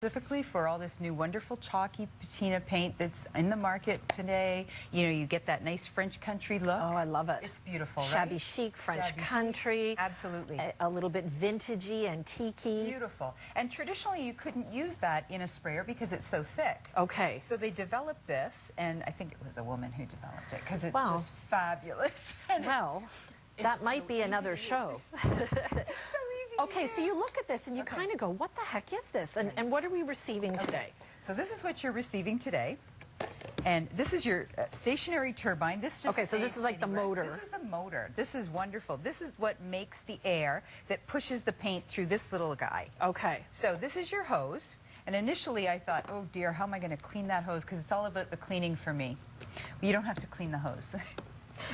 Specifically for all this new wonderful chalky patina paint that's in the market today. You know, you get that nice French country look. Oh, I love it. It's beautiful, Shabby right? chic, French Shabby country. chic. Absolutely. A little bit vintagey, antique-y. Beautiful. And traditionally you couldn't use that in a sprayer because it's so thick. Okay. So they developed this, and I think it was a woman who developed it because it's Well, just fabulous. Well, that might be another show. Okay, so you look at this and you kind of go, what the heck is this? And what are we receiving today? So this is what you're receiving today. And this is your stationary turbine. This just so this is like the motor. This is the motor. This is wonderful. This is what makes the air that pushes the paint through this little guy. Okay. So this is your hose. And initially I thought, oh dear, how am I going to clean that hose? Because it's all about the cleaning for me. Well, you don't have to clean the hose.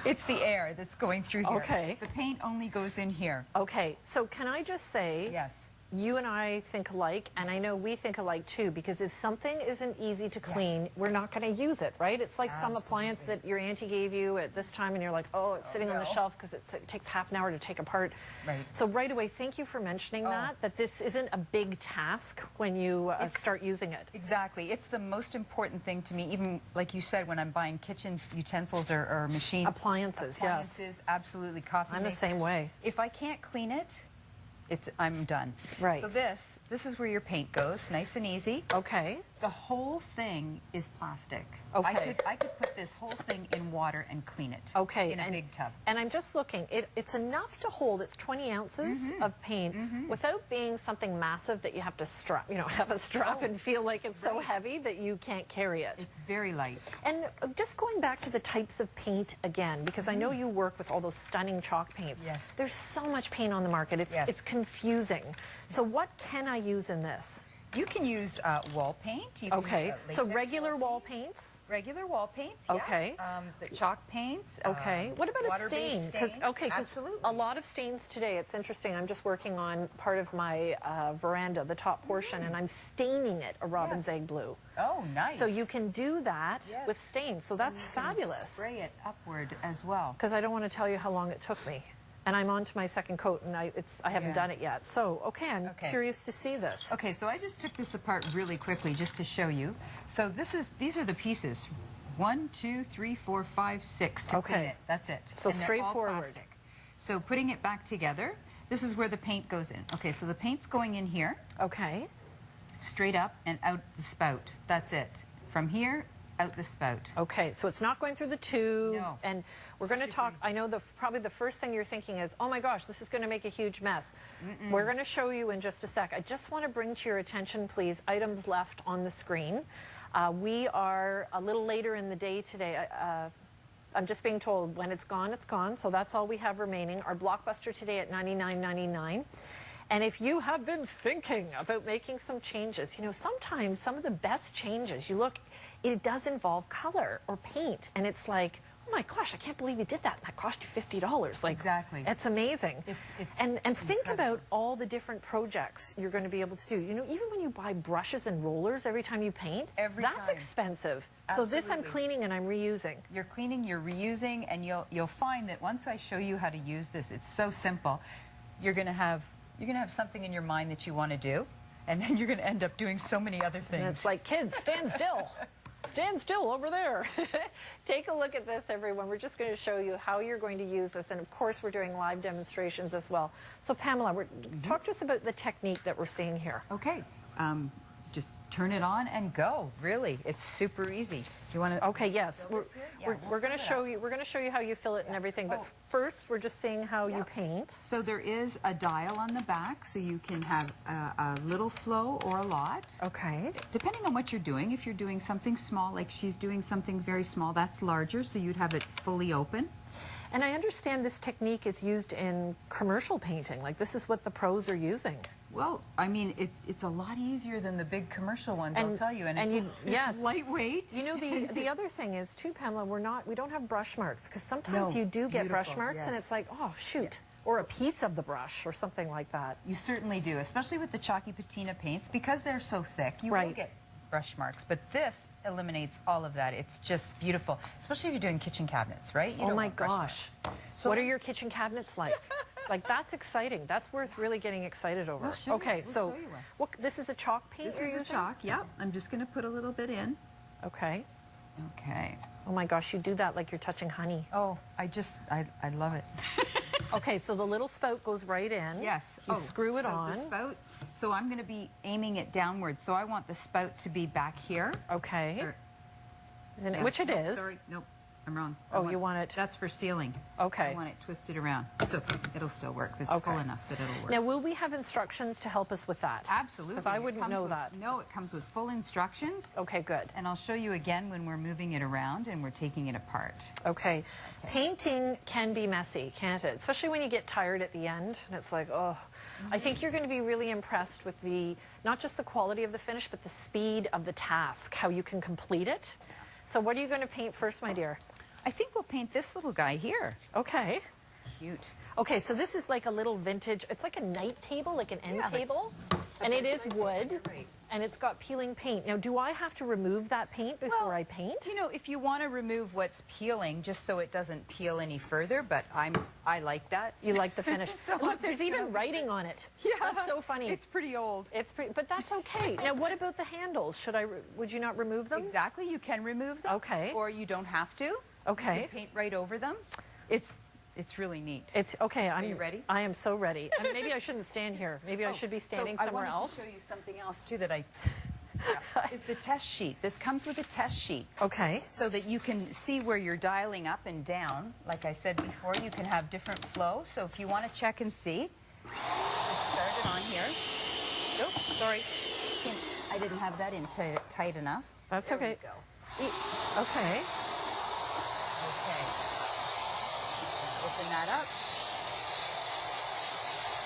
It's the air that's going through here. Okay. The paint only goes in here. Okay, so can I just say, yes, you and I think alike, and I know we think alike too, because if something isn't easy to clean, yes, we're not going to use it, right? It's like absolutely, some appliance that your auntie gave you at this time, and you're like, oh, it's sitting on the shelf because it takes half an hour to take apart. Right. So right away, thank you for mentioning that this isn't a big task when you start using it. Exactly. It's the most important thing to me, even like you said, when I'm buying kitchen utensils or machines. Appliances, yes. Absolutely. Coffee I'm the makers. same way. If I can't clean it, I'm done. Right. So this is where your paint goes, nice and easy. Okay. The whole thing is plastic. Okay. I could put this whole thing in water and clean it. Okay. In a big tub. And I'm just looking. It's enough to hold. It's 20 ounces of paint without being something massive that you have to strap. You know, have a strap and feel like it's so heavy that you can't carry it. It's very light. And just going back to the types of paint again, because I know you work with all those stunning chalk paints. Yes. There's so much paint on the market. It's confusing. So what can I use in this? You can use wall paint. You can Okay, use, so regular wall paints? Regular wall paints, yeah. Okay. The chalk paints. Okay. What about a stain? Because absolutely. A lot of stains today, it's interesting. I'm just working on part of my veranda, the top portion, and I'm staining it a robin's egg blue. Oh, nice. So you can do that with stains. So that's fabulous. Spray it upward as well. Because I don't want to tell you how long it took me. And I'm on to my second coat, and I haven't done it yet. So, I'm curious to see this. Okay, so I just took this apart really quickly just to show you. So these are the pieces. 1, 2, 3, 4, 5, 6 to clean it. That's it. So and straightforward. All plastic. So putting it back together, this is where the paint goes in. Okay, so the paint's going in here. Okay. Straight up and out the spout. That's it. From here, out the spout. Okay, so it's not going through the tube. No. And we're going to talk, I know probably the first thing you're thinking is, oh my gosh, this is going to make a huge mess. We're going to show you in just a sec. I just want to bring to your attention, please, items left on the screen. We are a little later in the day today. I'm just being told when it's gone, so that's all we have remaining. Our Blockbuster today at $99.99. And if you have been thinking about making some changes, you know, sometimes some of the best changes, you look, it does involve color or paint. And it's like, oh my gosh, I can't believe you did that. And that cost you $50. Like, exactly. It's amazing. And think about all the different projects you're going to be able to do. You know, even when you buy brushes and rollers every time you paint, that's expensive. Absolutely. So this I'm cleaning and I'm reusing. You're cleaning, you're reusing, and you'll find that once I show you how to use this, it's so simple. You're going to have something in your mind that you want to do, and then you're going to end up doing so many other things. And it's like, kids, stand still. Stand still over there. Take a look at this, everyone. We're just going to show you how you're going to use this, and of course we're doing live demonstrations as well. So Pamela, talk to us about the technique that we're seeing here. Okay. Just turn it on and go. Really, it's super easy. You want to? Okay, yes. We're going to show you. We're going to show you how you fill it and everything. But first, we're just seeing how you paint. So there is a dial on the back, so you can have a little flow or a lot. Okay. Depending on what you're doing. If you're doing something small, like she's doing something very small, that's larger, so you'd have it fully open. And I understand this technique is used in commercial painting. Like, this is what the pros are using. Well, I mean, it's a lot easier than the big commercial ones, I'll tell you. And it's lightweight. You know, the other thing is, too, Pamela, we don't have brush marks, because sometimes you do get brush marks, and it's like, oh, shoot. Or a piece of the brush or something like that. You certainly do, especially with the chalky patina paints. Because they're so thick, you will get brush marks. But this eliminates all of that. It's just beautiful, especially if you're doing kitchen cabinets, right? You oh my gosh. So what are your kitchen cabinets like? Like, that's exciting. That's worth really getting excited over. We'll show you- Okay, we'll so show you one. what, this is a chalk paint This you're is a using? chalk, yep. I'm just going to put a little bit in. Okay. Okay. Oh my gosh, you do that like you're touching honey. Oh, I love it. Okay, so the little spout goes right in. Yes. You screw it so on. The spout, so I'm going to be aiming it downwards. So I want the spout to be back here. Okay. Or- And yeah, which it nope, is. Sorry, nope, I'm wrong. Oh, you want it- That's for sealing. Okay. I want it twisted around. It's okay. It'll still work. It's Okay. full enough that it'll work. Now, will we have instructions to help us with that? Absolutely. Because I It wouldn't comes know with- that. No, it comes with full instructions. Okay, good. And I'll show you again when we're moving it around and we're taking it apart. Okay. Painting can be messy, can't it? Especially when you get tired at the end and it's like, oh. I think you're going to be really impressed with not just the quality of the finish, but the speed of the task, how you can complete it. So what are you going to paint first, my dear? I think we'll paint this little guy here. Okay. Cute. Okay, so this is like a little vintage, it's like a night table, like an end Yeah, like table. And it is wood, You're right. and it's got peeling paint. Now, do I have to remove that paint before I paint? You know, if you want to remove what's peeling, just so it doesn't peel any further, but I like that. You like the finish. So Look, I'm there's just even gonna- writing on it. Yeah. That's so funny. It's pretty old. It's pretty, but that's okay. Now, what about the handles? Would you not remove them? Exactly. You can remove them. Okay. Or you don't have to. Okay. You can paint right over them. It's really neat. It's okay. Are you ready? I am so ready. And maybe I shouldn't stand here. Maybe I should be standing somewhere I else. wanted to show you something else too that is the test sheet. This comes with a test sheet. Okay. So that you can see where you're dialing up and down. Like I said before, you can have different flow. So if you want to check and see, just start it on here. Nope, sorry. I didn't have that in tight enough. That's There okay. we go. Okay. Okay. Open that up.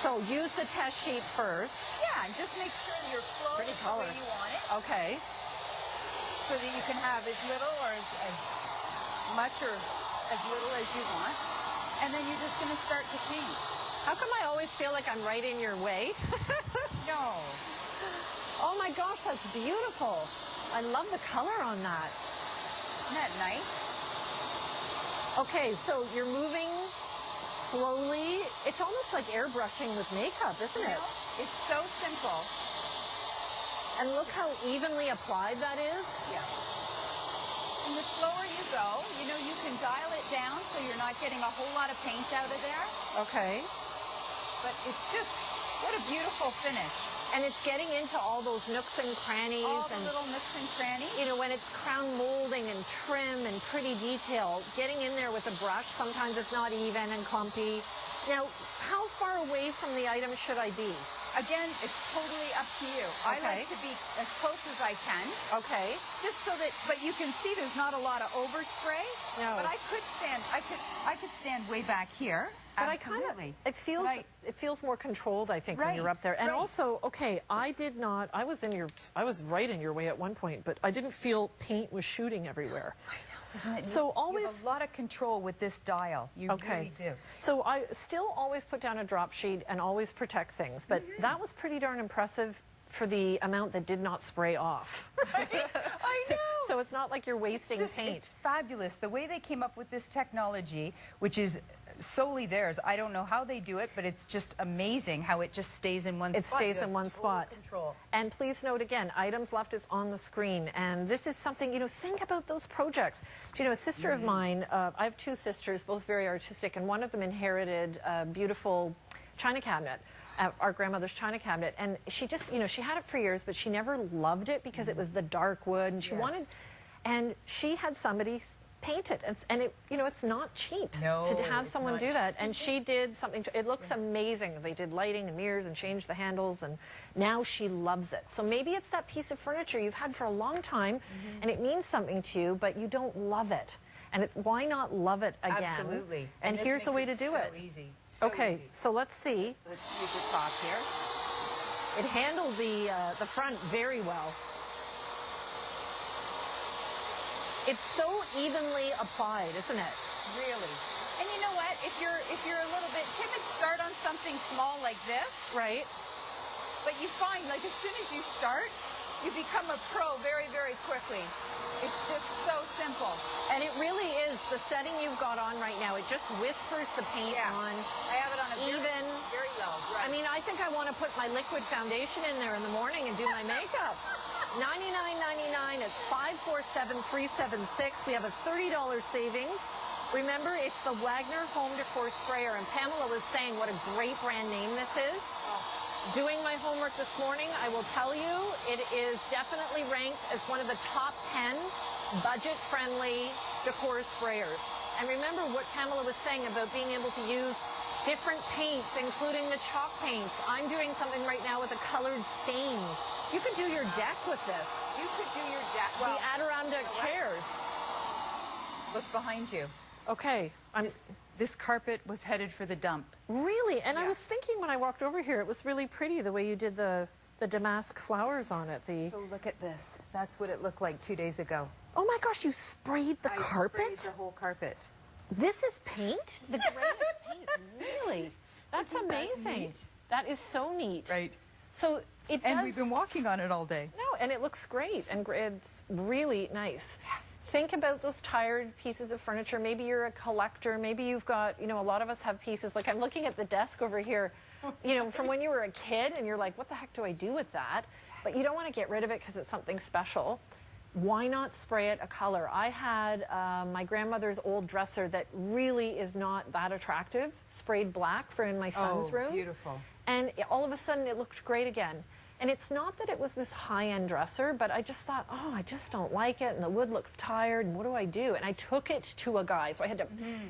So use the test sheet first. Yeah, and just make sure your flow Pretty is the color. way you want it, Okay. so that you can have as little or as much or as little as you want. And then you're just going to start to paint. How come I always feel like I'm right in your way? No. Oh my gosh, that's beautiful. I love the color on that. Isn't that nice? Okay, so you're moving slowly. It's almost like airbrushing with makeup, isn't it? It's so simple. And look how evenly applied that is. Yeah. And the slower you go, you know, you can dial it down so you're not getting a whole lot of paint out of there. Okay. But it's just, what a beautiful finish. And it's getting into all those nooks and crannies. All the and little nooks and crannies. you know, when it's crown molding and trim and pretty detail, getting in there with a brush, sometimes it's not even and clumpy. Now, how far away from the item should I be? Again, it's totally up to you. I Okay. like to be as close as I can, Okay. just so that. But you can see there's not a lot of overspray. No. But I could stand way back here. But Absolutely. it feels But it feels more controlled, I think, when you're Right, up there. And right. also, okay, I was right in your way at one point, but I didn't feel paint was shooting everywhere. Isn't it? So you always- have a lot of control with this dial. You really do. So I still always put down a drop sheet and always protect things, but that was pretty darn impressive for the amount that did not spray off. Right? I know. So it's not like you're wasting paint. It's fabulous. The way they came up with this technology, which is solely theirs. I don't know how they do it, but it's just amazing how it just stays in one spot. It stays You have in one total spot. Control. And please note again, items left is on the screen. And this is something, you know, think about those projects. Do you know, a sister of mine, I have two sisters, both very artistic, and one of them inherited a beautiful china cabinet, our grandmother's china cabinet. And she just, you know, she had it for years, but she never loved it because it was the dark wood. And she wanted, and she had somebody paint it, and it, you know, it's not cheap No, to have it's someone not do cheap. that. And she did something. It looks amazing. They did lighting and mirrors and changed the handles, and now she loves it. So maybe it's that piece of furniture you've had for a long time, and it means something to you, but you don't love it. And why not love it again? Absolutely. And this here's the way makes to do so it. Easy. So Okay, easy. so let's see. Let's use the top here. It handled the front very well. It's so evenly applied, isn't it? Really. And you know what? If you're a little bit timid, start on something small like this. Right. But you find, like, as soon as you start, you become a pro very, very quickly. It's just so simple. And it really is the setting you've got on right now. It just whispers the paint on. I have it on want it even. very low. Right. I mean, I think I want to put my liquid foundation in there in the morning and do my makeup. $99.99. It's 547-376. We have a $30 savings. Remember, it's the Wagner Home Decor Sprayer. And Pamela was saying what a great brand name this is. Doing my homework this morning, I will tell you, it is definitely ranked as one of the top 10 budget-friendly decor sprayers. And remember what Pamela was saying about being able to use different paints, including the chalk paints. I'm doing something right now with a colored stain. You could do your deck with this. You could do your deck. The Adirondack chairs. Look behind you. Okay. This carpet was headed for the dump. Really? And I was Yes. thinking when I walked over here, it was really pretty the way you did the damask flowers on it. So look at this. That's what it looked like 2 days ago. Oh my gosh, you sprayed the I carpet? sprayed the whole carpet. This is paint? The gray is paint. Really? That's Isn't that amazing. neat? That is so neat. Right. So it And does. we've been walking on it all day. No, and it looks great, and it's really nice. Think about those tired pieces of furniture. Maybe you're a collector. Maybe you've got, a lot of us have pieces. Like I'm looking at the desk over here, from when you were a kid, and you're like, what the heck do I do with that? But you don't want to get rid of it because it's something special. Why not spray it a color? I had my grandmother's old dresser that really is not that attractive, sprayed black for in my son's room. Beautiful. And all of a sudden it looked great again. And it's not that it was this high-end dresser, but I just thought, oh, I just don't like it, and the wood looks tired, and what do I do? And I took it to a guy, so I had to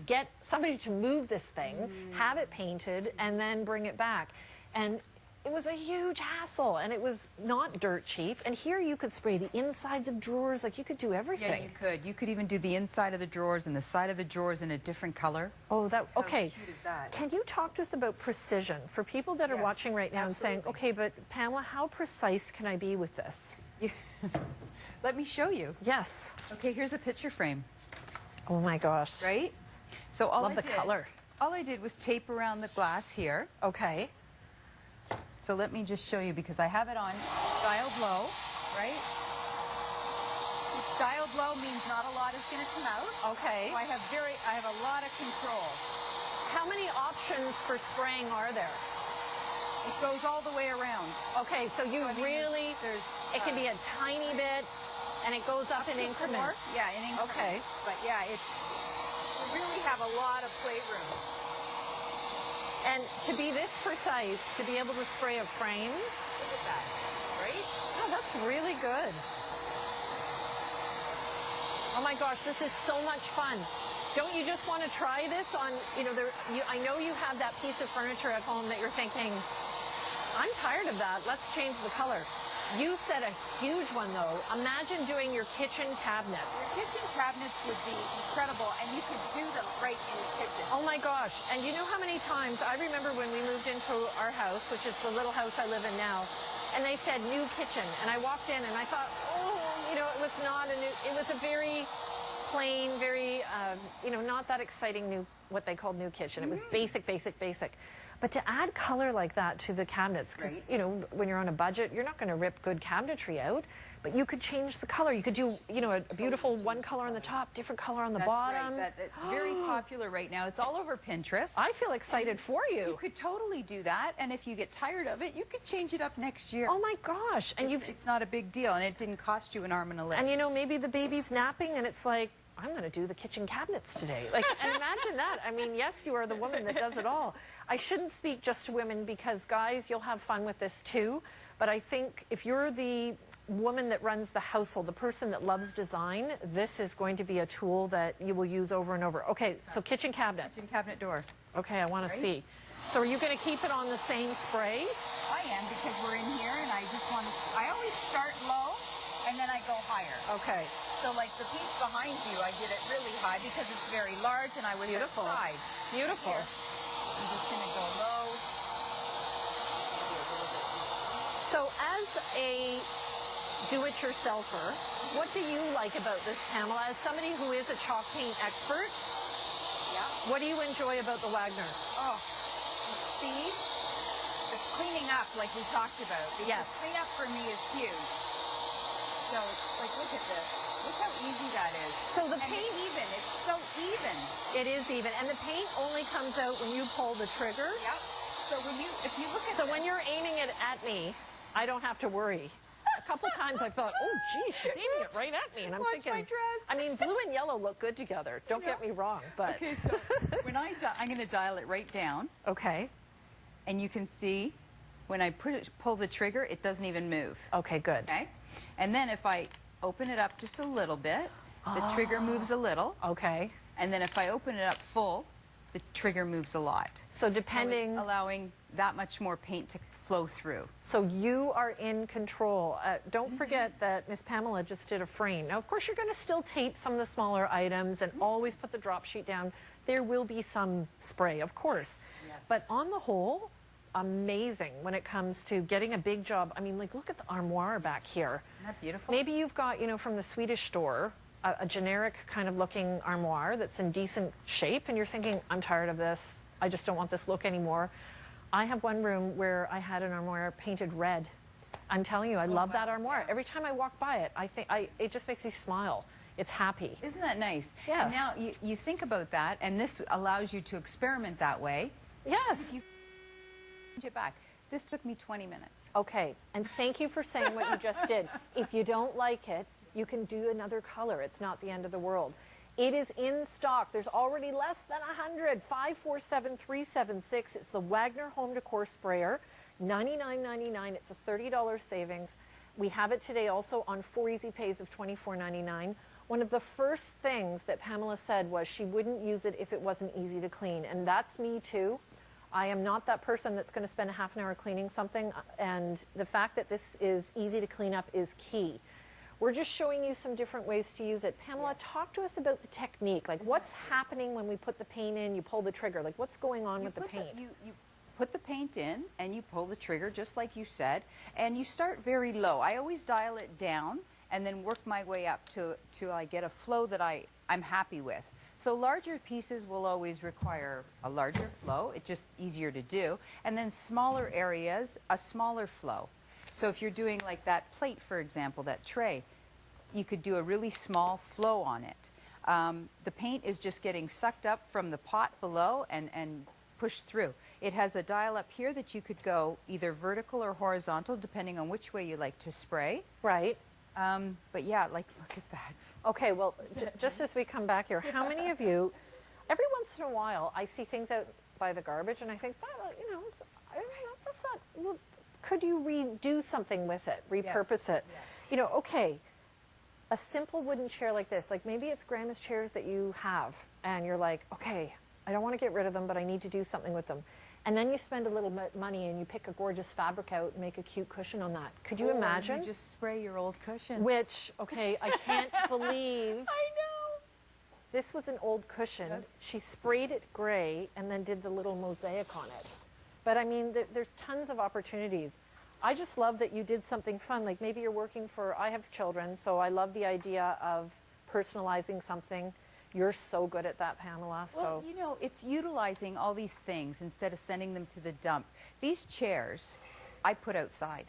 get somebody to move this thing, have it painted, and then bring it back. And it was a huge hassle, and it was not dirt cheap. And here you could spray the insides of drawers, like you could do everything. Yeah, you could. You could even do the inside of the drawers and the side of the drawers in a different color. Oh, okay. How cute is that? Can you talk to us about precision for people that are Yes, watching right now absolutely. and saying, okay, but Pamela, how precise can I be with this? Let me show you. Yes. Okay, here's a picture frame, Oh my gosh. right? So all Love the color. All I did was tape around the glass here. Okay. So let me just show you because I have it on dialed low, right? Dialed low means not a lot is going to come out. Okay. So I have a lot of control. How many options for spraying are there? It goes all the way around. Okay, so you I mean, really, it can be a tiny bit, and it goes up in increments. Yeah, in increments. Okay. But yeah, we really have a lot of playroom. And to be this precise, to be able to spray a frame, Look at that, right? oh, that's really good. Oh my gosh, this is so much fun. Don't you just want to try this on, I know you have that piece of furniture at home that you're thinking, I'm tired of that, let's change the color. You said a huge one though. Imagine doing your kitchen cabinets. Your kitchen cabinets would be incredible, and you could do them right in the kitchen. Oh my gosh. And you know how many times, I remember when we moved into our house, which is the little house I live in now, and they said new kitchen. And I walked in and I thought, it was not a new, it was a very plain, very, not that exciting new, what they called new kitchen. It was basic, basic, basic. But to add color like that to the cabinets, because, when you're on a budget, you're not going to rip good cabinetry out, but you could change the color. You could do, a beautiful one color on the top, different color on the bottom. Right. It's very popular right now. It's all over Pinterest. I feel excited for you. You could totally do that, and if you get tired of it, you could change it up next year. Oh my gosh. And it's not a big deal, and it didn't cost you an arm and a leg. And maybe the baby's napping and it's like, I'm going to do the kitchen cabinets today. And imagine that. I mean, yes, you are the woman that does it all. I shouldn't speak just to women because, guys, you'll have fun with this too. But I think if you're the woman that runs the household, the person that loves design, this is going to be a tool that you will use over and over. Okay, so kitchen cabinet. Kitchen cabinet door. Okay, I want to see. So are you going to keep it on the same spray? I am, because we're in here, and I always start low, and then I go higher. Okay. So like the piece behind you, I did it really high because it's very large, and I was Beautiful. outside. Beautiful. Here. I'm just going to go low. So as a do-it-yourselfer, what do you like about this, Pamela? As somebody who is a chalk paint expert, Yeah. what do you enjoy about the Wagner? Oh, the speed, the cleaning up, like we talked about. Because Yes. cleanup for me is huge. So, like, look at this. Look how easy that is. So the And paint, even, it's so even. it is even, and the paint only comes out when you pull the trigger. Yep. So if you look at So when you're aiming it at me, I don't have to worry. A couple times I've thought, oh, gee, she's aiming it right at me. And I'm Watch thinking, my dress. I mean, blue and yellow look good together. Don't get me wrong, but. Okay, so when I'm going to dial it right down, Okay. and you can see when I pull the trigger, it doesn't even move. Okay, good. Okay? And then if I open it up just a little bit, the trigger moves a little. Okay. And then if I open it up full, the trigger moves a lot. So depending. So it's allowing that much more paint to flow through. So you are in control. Don't forget that Miss Pamela just did a frame. Now, of course, you're going to still tape some of the smaller items and always put the drop sheet down. There will be some spray, of course. Yes. But on the whole, amazing when it comes to getting a big job. I mean, like, look at the armoire back here. Isn't that beautiful? Maybe you've got, you know, from the Swedish store, a generic kind of looking armoire that's in decent shape, and you're thinking, I'm tired of this. I just don't want this look anymore. I have one room where I had an armoire painted red. I'm telling you, I love that armoire. Yeah. Every time I walk by it, it just makes me smile. It's happy. Isn't that nice? Yes. And now you think about that, and this allows you to experiment that way. Yes. You change it back. This took me 20 minutes. Okay, and thank you for saying what you just did. If you don't like it, you can do another color. It's not the end of the world. It is in stock. There's already less than 100. 547-376. It's the Wagner Home Decor Sprayer. $99.99. It's a $30 savings. We have it today also on 4 easy pays of $24.99. One of the first things that Pamela said was she wouldn't use it if it wasn't easy to clean, and that's me too. I am not that person that's going to spend a half an hour cleaning something, and the fact that this is easy to clean up is key. We're just showing you some different ways to use it. Pamela, talk to us about the technique. Like, what's happening when we put the paint in, you pull the trigger? Like, what's going on with the paint? You put the paint in, and you pull the trigger, just like you said, and you start very low. I always dial it down and then work my way up till I get a flow that I'm happy with. So larger pieces will always require a larger flow. It's just easier to do. And then smaller areas, a smaller flow. So if you're doing like that plate, for example, that tray, you could do a really small flow on it. The paint is just getting sucked up from the pot below and pushed through. It has a dial up here that you could go either vertical or horizontal, depending on which way you like to spray. Right. But yeah, like, look at that. Okay, well, just as we come back here, how many of you, every once in a while, I see things out by the garbage, and I think, well, you know, that's not, well, could you redo something with it, repurpose it? Yes. You know, okay, a simple wooden chair like this, like maybe it's grandma's chairs that you have, and you're like, okay, I don't want to get rid of them, but I need to do something with them. And then you spend a little money and you pick a gorgeous fabric out and make a cute cushion on that. Could you imagine? You just spray your old cushion. Which, okay, I can't believe. I know. This was an old cushion. Yes. She sprayed it gray and then did the little mosaic on it. But I mean, there's tons of opportunities. I just love that you did something fun. Like maybe you're working for, I have children, so I love the idea of personalizing something. You're so good at that, Pamela. Well, you know, it's utilizing all these things instead of sending them to the dump. These chairs, I put outside.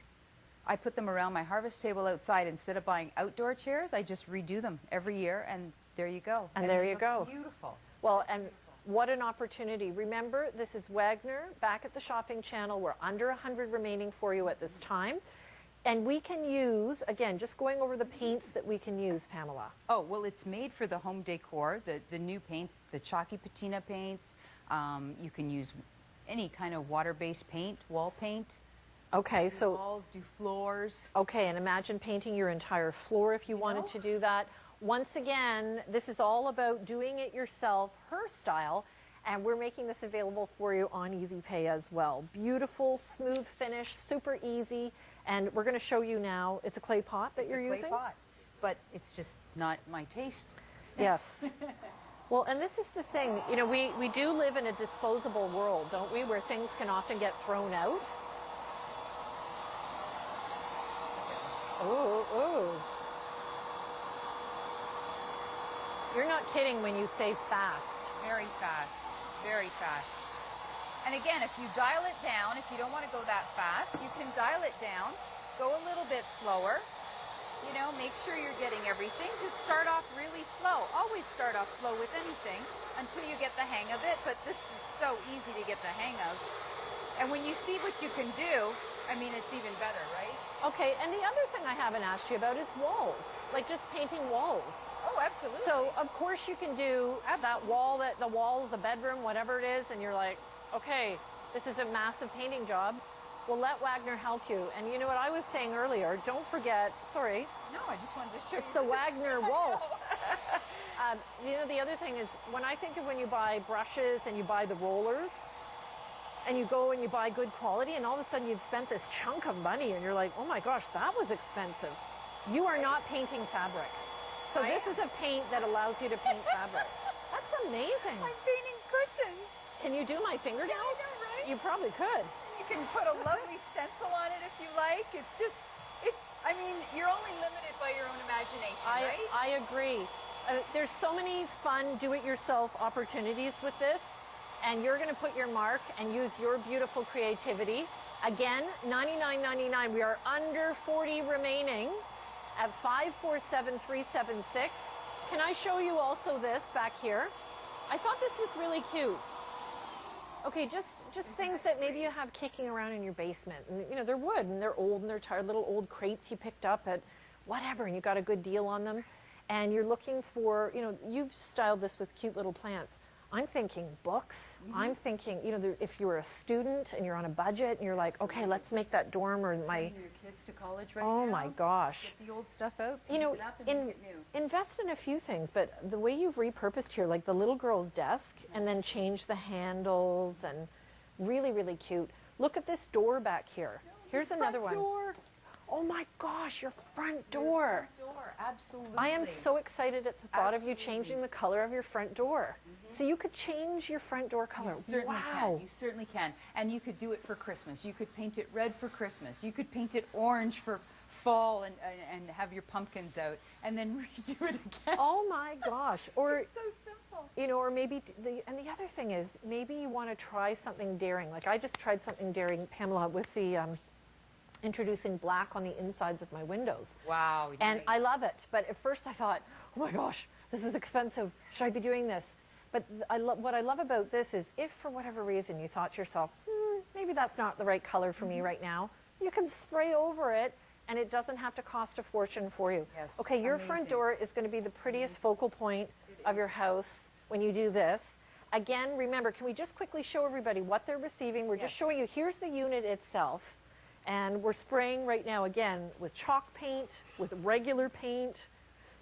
I put them around my harvest table outside. Instead of buying outdoor chairs, I just redo them every year, and there you go. And there they you look go. Beautiful. Well, and what an opportunity. Remember, this is Wagner back at the shopping channel. We're under 100 remaining for you at this time. And we can use, again, just going over the paints that we can use, Pamela. Oh, well, it's made for the home decor, the new paints, the chalky patina paints. You can use any kind of water-based paint, wall paint. Okay, Do so, walls, do floors. okay, and imagine painting your entire floor if you wanted to do that. Once again, this is all about doing it yourself, her style, and we're making this available for you on Easy Pay as well. Beautiful, smooth finish, super easy, and we're going to show you now. It's a clay pot that you're It's a using? clay pot, but it's just not my taste. Yes. Well, and this is the thing, you know, we do live in a disposable world, don't we, where things can often get thrown out. Ooh, ooh. You're not kidding when you say fast. Very fast, very fast. And again, if you dial it down, if you don't want to go that fast, you can dial it down, go a little bit slower. You know, make sure you're getting everything. Just start off really slow. Always start off slow with anything until you get the hang of it, but this is so easy to get the hang of. And when you see what you can do, I mean, it's even better, right? Okay, and the other thing I haven't asked you about is walls, like just painting walls. Oh, absolutely. So, of course, you can do that wall, the wall is a bedroom, whatever it is, and you're like, okay, this is a massive painting job. Well, let Wagner help you. And you know what I was saying earlier, don't forget, sorry. No, I just wanted to show you. It's the Wagner waltz. You know, the other thing is, when I think of when you buy brushes and you buy the rollers, and you go and you buy good quality, and all of a sudden you've spent this chunk of money, and you're like, oh my gosh, that was expensive. You are not painting fabric. So this is a paint that allows you to paint fabric. That's amazing. I'm painting cushions. Can you do my fingernails? Yeah, I know, right? You probably could. You can put a lovely stencil on it if you like. It's just, I mean, you're only limited by your own imagination, right? I agree. There's so many fun do-it-yourself opportunities with this, and you're going to put your mark and use your beautiful creativity. Again, $99.99. We are under 40 remaining at 547376. Can I show you also this back here? I thought this was really cute. Okay, just things that maybe you have kicking around in your basement. And, you know, they're wood and they're old and they're tired, little old crates you picked up at whatever, and you got a good deal on them. And you're looking for, you know, you've styled this with cute little plants. I'm thinking books. I'm thinking, you know, if you're a student and you're on a budget and you're like, okay, let's make that dorm or my... Sending your kids to college right now. Oh my gosh. Get the old stuff out, You know, use it up and make it new. invest in a few things, but the way you've repurposed here, like the little girl's desk, and then change the handles, and really, really cute. Look at this door back here. Here's another one. Door. Oh my gosh, your front door. Your front door, absolutely. I am so excited at the thought of you changing the color of your front door. So you could change your front door color. You certainly wow. can. You certainly can. And you could do it for Christmas. You could paint it red for Christmas. You could paint it orange for fall and have your pumpkins out and then redo it again. Oh my gosh. Or It's so simple. you know, or maybe the other thing is maybe you want to try something daring. Like I just tried something daring, Pamela, with the introducing black on the insides of my windows. Wow. And nice. I love it. But at first I thought, oh my gosh, this is expensive. Should I be doing this? But what I love about this is if for whatever reason you thought to yourself, maybe that's not the right color for me right now, you can spray over it and it doesn't have to cost a fortune for you. Yes, Okay, your front amazing. door is going to be the prettiest focal point of your house when you do this. Again, remember, can we just quickly show everybody what they're receiving? We're just Yes. showing you, here's the unit itself. And we're spraying right now, again, with chalk paint, with regular paint,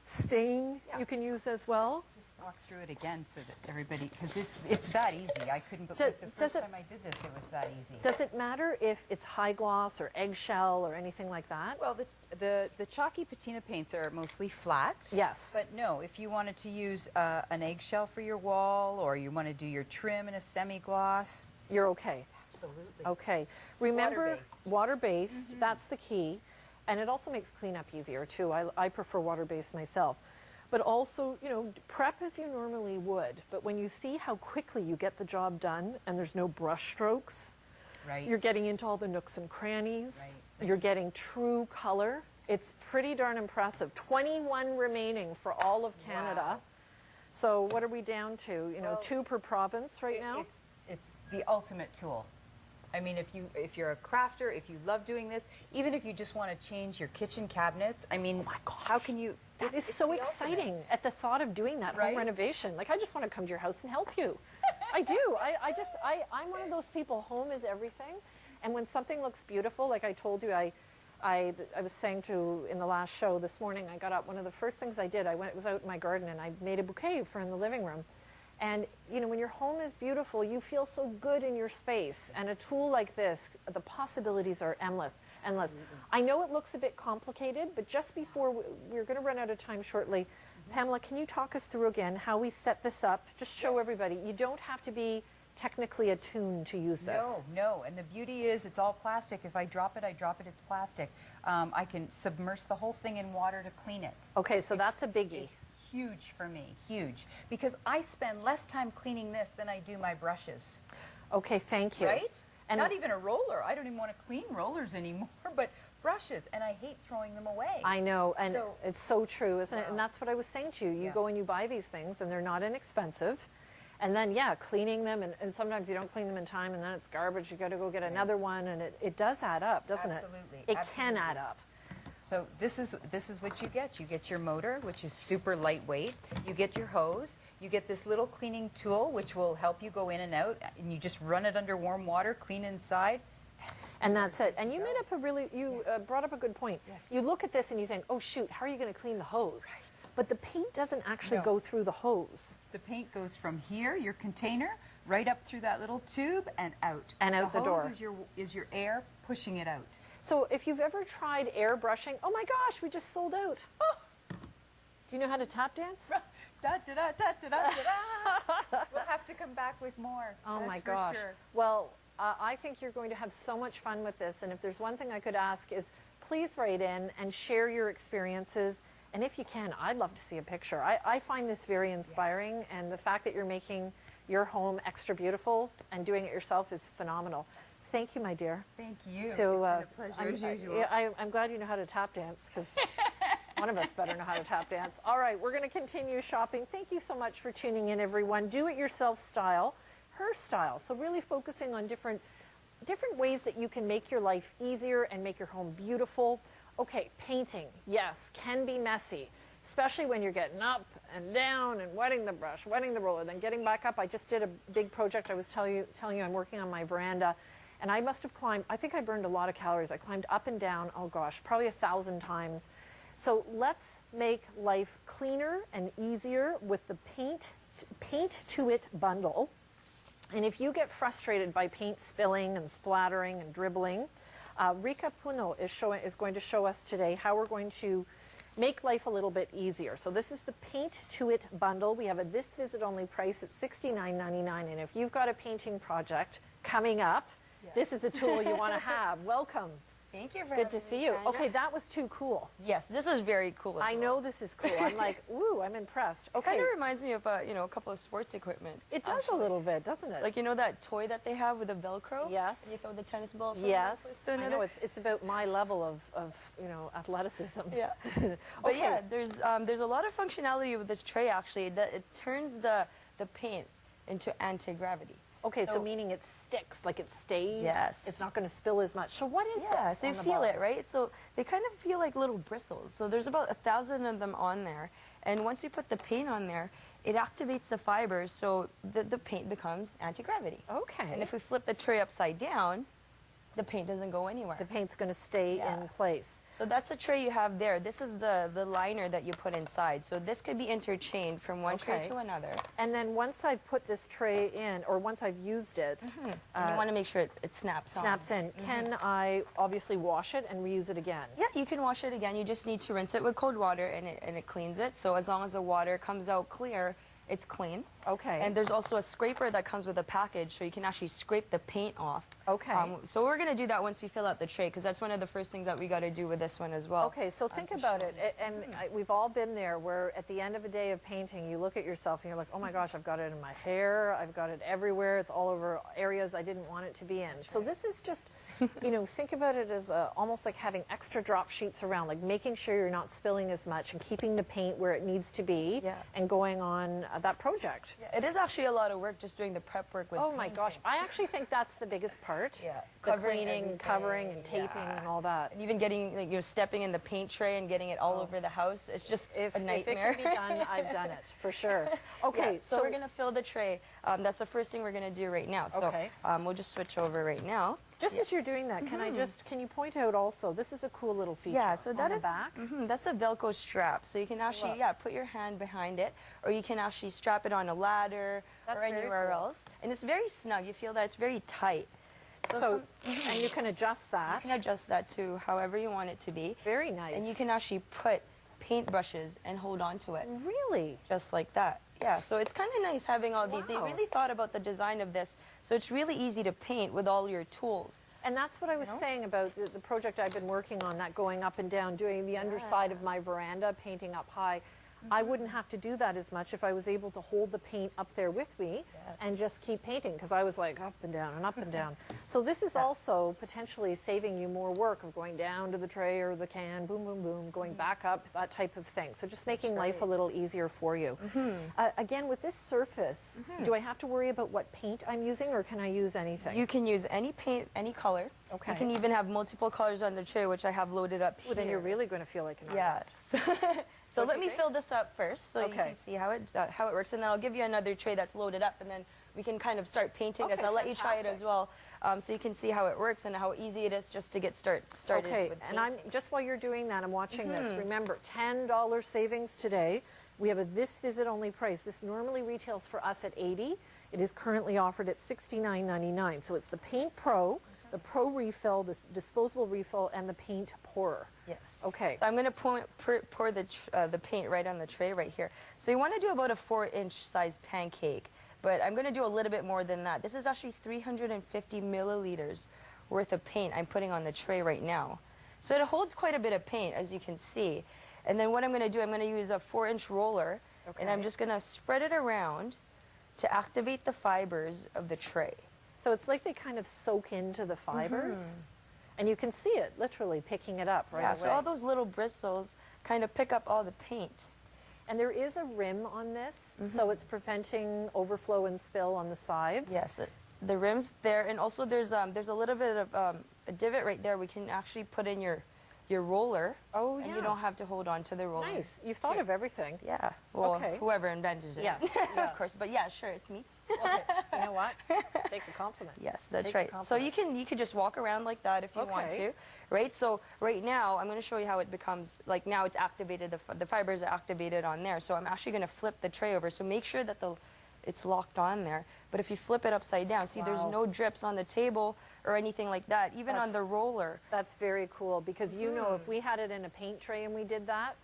stain you can use as well. Just walk through it again so that everybody, because it's that easy. I couldn't believe the does first it- time I did this, it was that easy. Does it matter if it's high gloss or eggshell or anything like that? Well, the chalky patina paints are mostly flat. Yes. But no, if you wanted to use an eggshell for your wall or you want to do your trim in a semi-gloss, You're okay. absolutely. Okay. Remember, Water-based. water-based, that's the key. And it also makes cleanup easier too. I prefer water-based myself. But also, you know, prep as you normally would. But when you see how quickly you get the job done and there's no brush strokes, Right. you're getting into all the nooks and crannies. Right. You're getting true color. It's pretty darn impressive. 21 remaining for all of Canada. Wow. So what are we down to? You know, Well, 2 per province right now? It's the ultimate tool. I mean, if you're a crafter, if you love doing this, even if you just want to change your kitchen cabinets, I mean, how can you? That is it's so the ultimate. exciting at the thought of doing that home Right? renovation. Like, I just want to come to your house and help you. I do. I'm one of those people, home is everything. And when something looks beautiful, like I told you, I was saying to in the last show this morning, I got up, one of the first things I did, was out in my garden and I made a bouquet for in the living room. And, you know, when your home is beautiful, you feel so good in your space. And a tool like this, the possibilities are endless. I know it looks a bit complicated, but just before we're going to run out of time shortly, Pamela, can you talk us through again how we set this up? Just show everybody. You don't have to be technically attuned to use this. No. And the beauty is it's all plastic. If I drop it, it's plastic. I can submerge the whole thing in water to clean it. Okay, so that's a biggie. It's huge for me, huge. Because I spend less time cleaning this than I do my brushes. Okay, thank you. Right? And not even a roller. I don't even want to clean rollers anymore. But brushes, and I hate throwing them away. I know, and So- it's so true, isn't it? Wow. And that's what I was saying to you. You Yeah. go and you buy these things, and they're not inexpensive. And then, yeah, cleaning them, and sometimes you don't clean them in time, and then it's garbage. You got to go get another one, and it does add up, doesn't Absolutely, it? It can add up. So this is what you get. You get your motor, which is super lightweight. You get your hose. You get this little cleaning tool, which will help you go in and out. And you just run it under warm water, clean inside. And that's it. And you made up a really, you brought up a good point. Yes. You look at this and you think, oh shoot, how are you going to clean the hose? Right. But the paint doesn't actually No. go through the hose. The paint goes from here, your container, right up through that little tube and out. And out the door. hose is your air pushing it out. So if you've ever tried airbrushing, oh my gosh, we just sold out. Oh. Do you know how to tap dance? Da, da, da, da, da, da, da. We'll have to come back with more. Oh That's my for gosh. Sure. Well, I think you're going to have so much fun with this. And if there's one thing I could ask is please write in and share your experiences. And if you can, I'd love to see a picture. I find this very inspiring. Yes. And the fact that you're making your home extra beautiful and doing it yourself is phenomenal. Thank you, my dear. Thank you. So, it's been a pleasure as usual. I'm glad you know how to tap dance, because one of us better know how to tap dance. All right, we're going to continue shopping. Thank you so much for tuning in, everyone. Do-it-yourself style, her style. So really focusing on different ways that you can make your life easier and make your home beautiful. Okay, painting, yes, can be messy, especially when you're getting up and down and wetting the brush, wetting the roller, then getting back up. I just did a big project. I was telling you I'm working on my veranda. And I must have climbed, I think I burned a lot of calories. I climbed up and down, oh gosh, probably 1,000 times. So let's make life cleaner and easier with the Paint to It bundle. And if you get frustrated by paint spilling and splattering and dribbling, Rika Puno is going to show us today how we're going to make life a little bit easier. So this is the Paint to It bundle. We have a this visit only price at $69.99. And if you've got a painting project coming up, yes, this is a tool you want to have. Welcome. Thank you for Good to see you. Tanya. Okay, that was too cool. Yes, this is very cool. I know this is cool. I'm like, ooh, I'm impressed. Okay. Kind of reminds me of a couple of sports equipment. It does a little bit, doesn't it? Like that toy that they have with the Velcro. Yes. And you throw the tennis ball. From Yes. one place to I know another. it's about my level of athleticism. Yeah. But Okay. yeah, there's a lot of functionality with this tray actually. That it turns the paint into anti-gravity. Okay, so meaning it sticks, like it stays. Yes. It's not going to spill as much. So what is Yeah, this? so you on the feel it, bottom? right? So they kind of feel like little bristles. So there's about 1,000 of them on there. And once you put the paint on there, it activates the fibers so the paint becomes anti-gravity. Okay. And if we flip the tray upside down, the paint doesn't go anywhere. The paint's going to stay Yeah. in place. So that's the tray you have there. This is the liner that you put inside. So this could be interchanged from one tray Okay. to another. And then once I've put this tray in, or once I've used it, And you want to make sure it snaps on. snaps in, can I obviously wash it and reuse it again? Yeah, you can wash it again. You just need to rinse it with cold water and it cleans it. So as long as the water comes out clear, it's clean. Okay. And there's also a scraper that comes with a package, so you can actually scrape the paint off. Okay. So we're going to do that once we fill out the tray, because that's one of the first things that we got to do with this one as well. Okay, so think about it, and we've all been there where at the end of a day of painting, you look at yourself and you're like, oh my gosh, I've got it in my hair, I've got it everywhere, it's all over areas I didn't want it to be in. So this is just, think about it as almost like having extra drop sheets around, like making sure you're not spilling as much and keeping the paint where it needs to be and going on that project. Yeah, it is actually a lot of work just doing the prep work with Oh my painting. gosh, I actually think that's the biggest part. Yeah. The Covering cleaning, everything, covering, and taping and all that. And even getting, stepping in the paint tray and getting it all over the house. It's just If a nightmare. it can be done, I've done it, for sure. Okay, Yeah, so we're going to fill the tray. That's the first thing we're going to do right now. So Okay. we'll just switch over right now. Just as you're doing that, can you point out also, this is a cool little feature. Yeah, so that on is the back. that's a Velcro strap. So you can actually put your hand behind it, or you can actually strap it on a ladder That's or very anywhere cool. else. And it's very snug. You feel that it's very tight. So, and you can adjust that. You can adjust that to however you want it to be. Very nice. And you can actually put paintbrushes and hold on to it. Really? Just like that. Yeah, so it's kind of nice having all these. They Wow. really thought about the design of this, so it's really easy to paint with all your tools. And that's what I was saying about the project I've been working on, that going up and down, doing the underside of my veranda, painting up high. I wouldn't have to do that as much if I was able to hold the paint up there with me and just keep painting, because I was like up and down and up and down. So this is also potentially saving you more work of going down to the tray or the can, boom, boom, boom, going back up, that type of thing. So just making life a little easier for you. Again, with this surface, do I have to worry about what paint I'm using, or can I use anything? You can use any paint, any color. Okay. You can even have multiple colors on the tray, which I have loaded up here. Well, then you're really going to feel like an Yeah. artist. So What'd let you me think? fill this up first, so you Okay. can see how it works, and then I'll give you another tray that's loaded up, and then we can kind of start painting this. Okay, I'll let you try it as fantastic. well, so you can see how it works and how easy it is just to get started. Okay, with and I'm painting. just while you're doing that, I'm watching this. Remember, $10 savings today. We have a this visit only price. This normally retails for us at $80. It is currently offered at $69.99. So it's the Paint Pro, the Pro Refill, the disposable refill, and the Paint Pourer. Yes. Okay. So I'm going to pour the paint right on the tray right here. So you want to do about a 4-inch size pancake, but I'm going to do a little bit more than that. This is actually 350 milliliters worth of paint I'm putting on the tray right now. So it holds quite a bit of paint, as you can see. And then what I'm going to do, I'm going to use a 4-inch roller, and I'm Okay. just going to spread it around to activate the fibers of the tray. So it's like they kind of soak into the fibers. And you can see it literally picking it up right Yeah, away. so all those little bristles kind of pick up all the paint. And there is a rim on this, so it's preventing overflow and spill on the sides. Yes, the rim's there, and also there's a little bit of a divot right there. We can actually put in your roller. Oh, and you don't yes. have to hold on to the roller. Nice. You've thought of everything. Yeah. Well, Okay. whoever invented it. Yes, of yes. course. But yeah, sure, it's me. Okay. You know what? Take the compliment. Yes, that's Take the right. So you can just walk around like that if you want Okay. to, right? So right now I'm going to show you how it becomes, like now it's activated, the fibers are activated on there. So I'm actually going to flip the tray over. So make sure that it's locked on there. But if you flip it upside down, see there's Wow. no drips on the table or anything like that, even on That's- the roller. That's very cool, because you know, if we had it in a paint tray and we did that,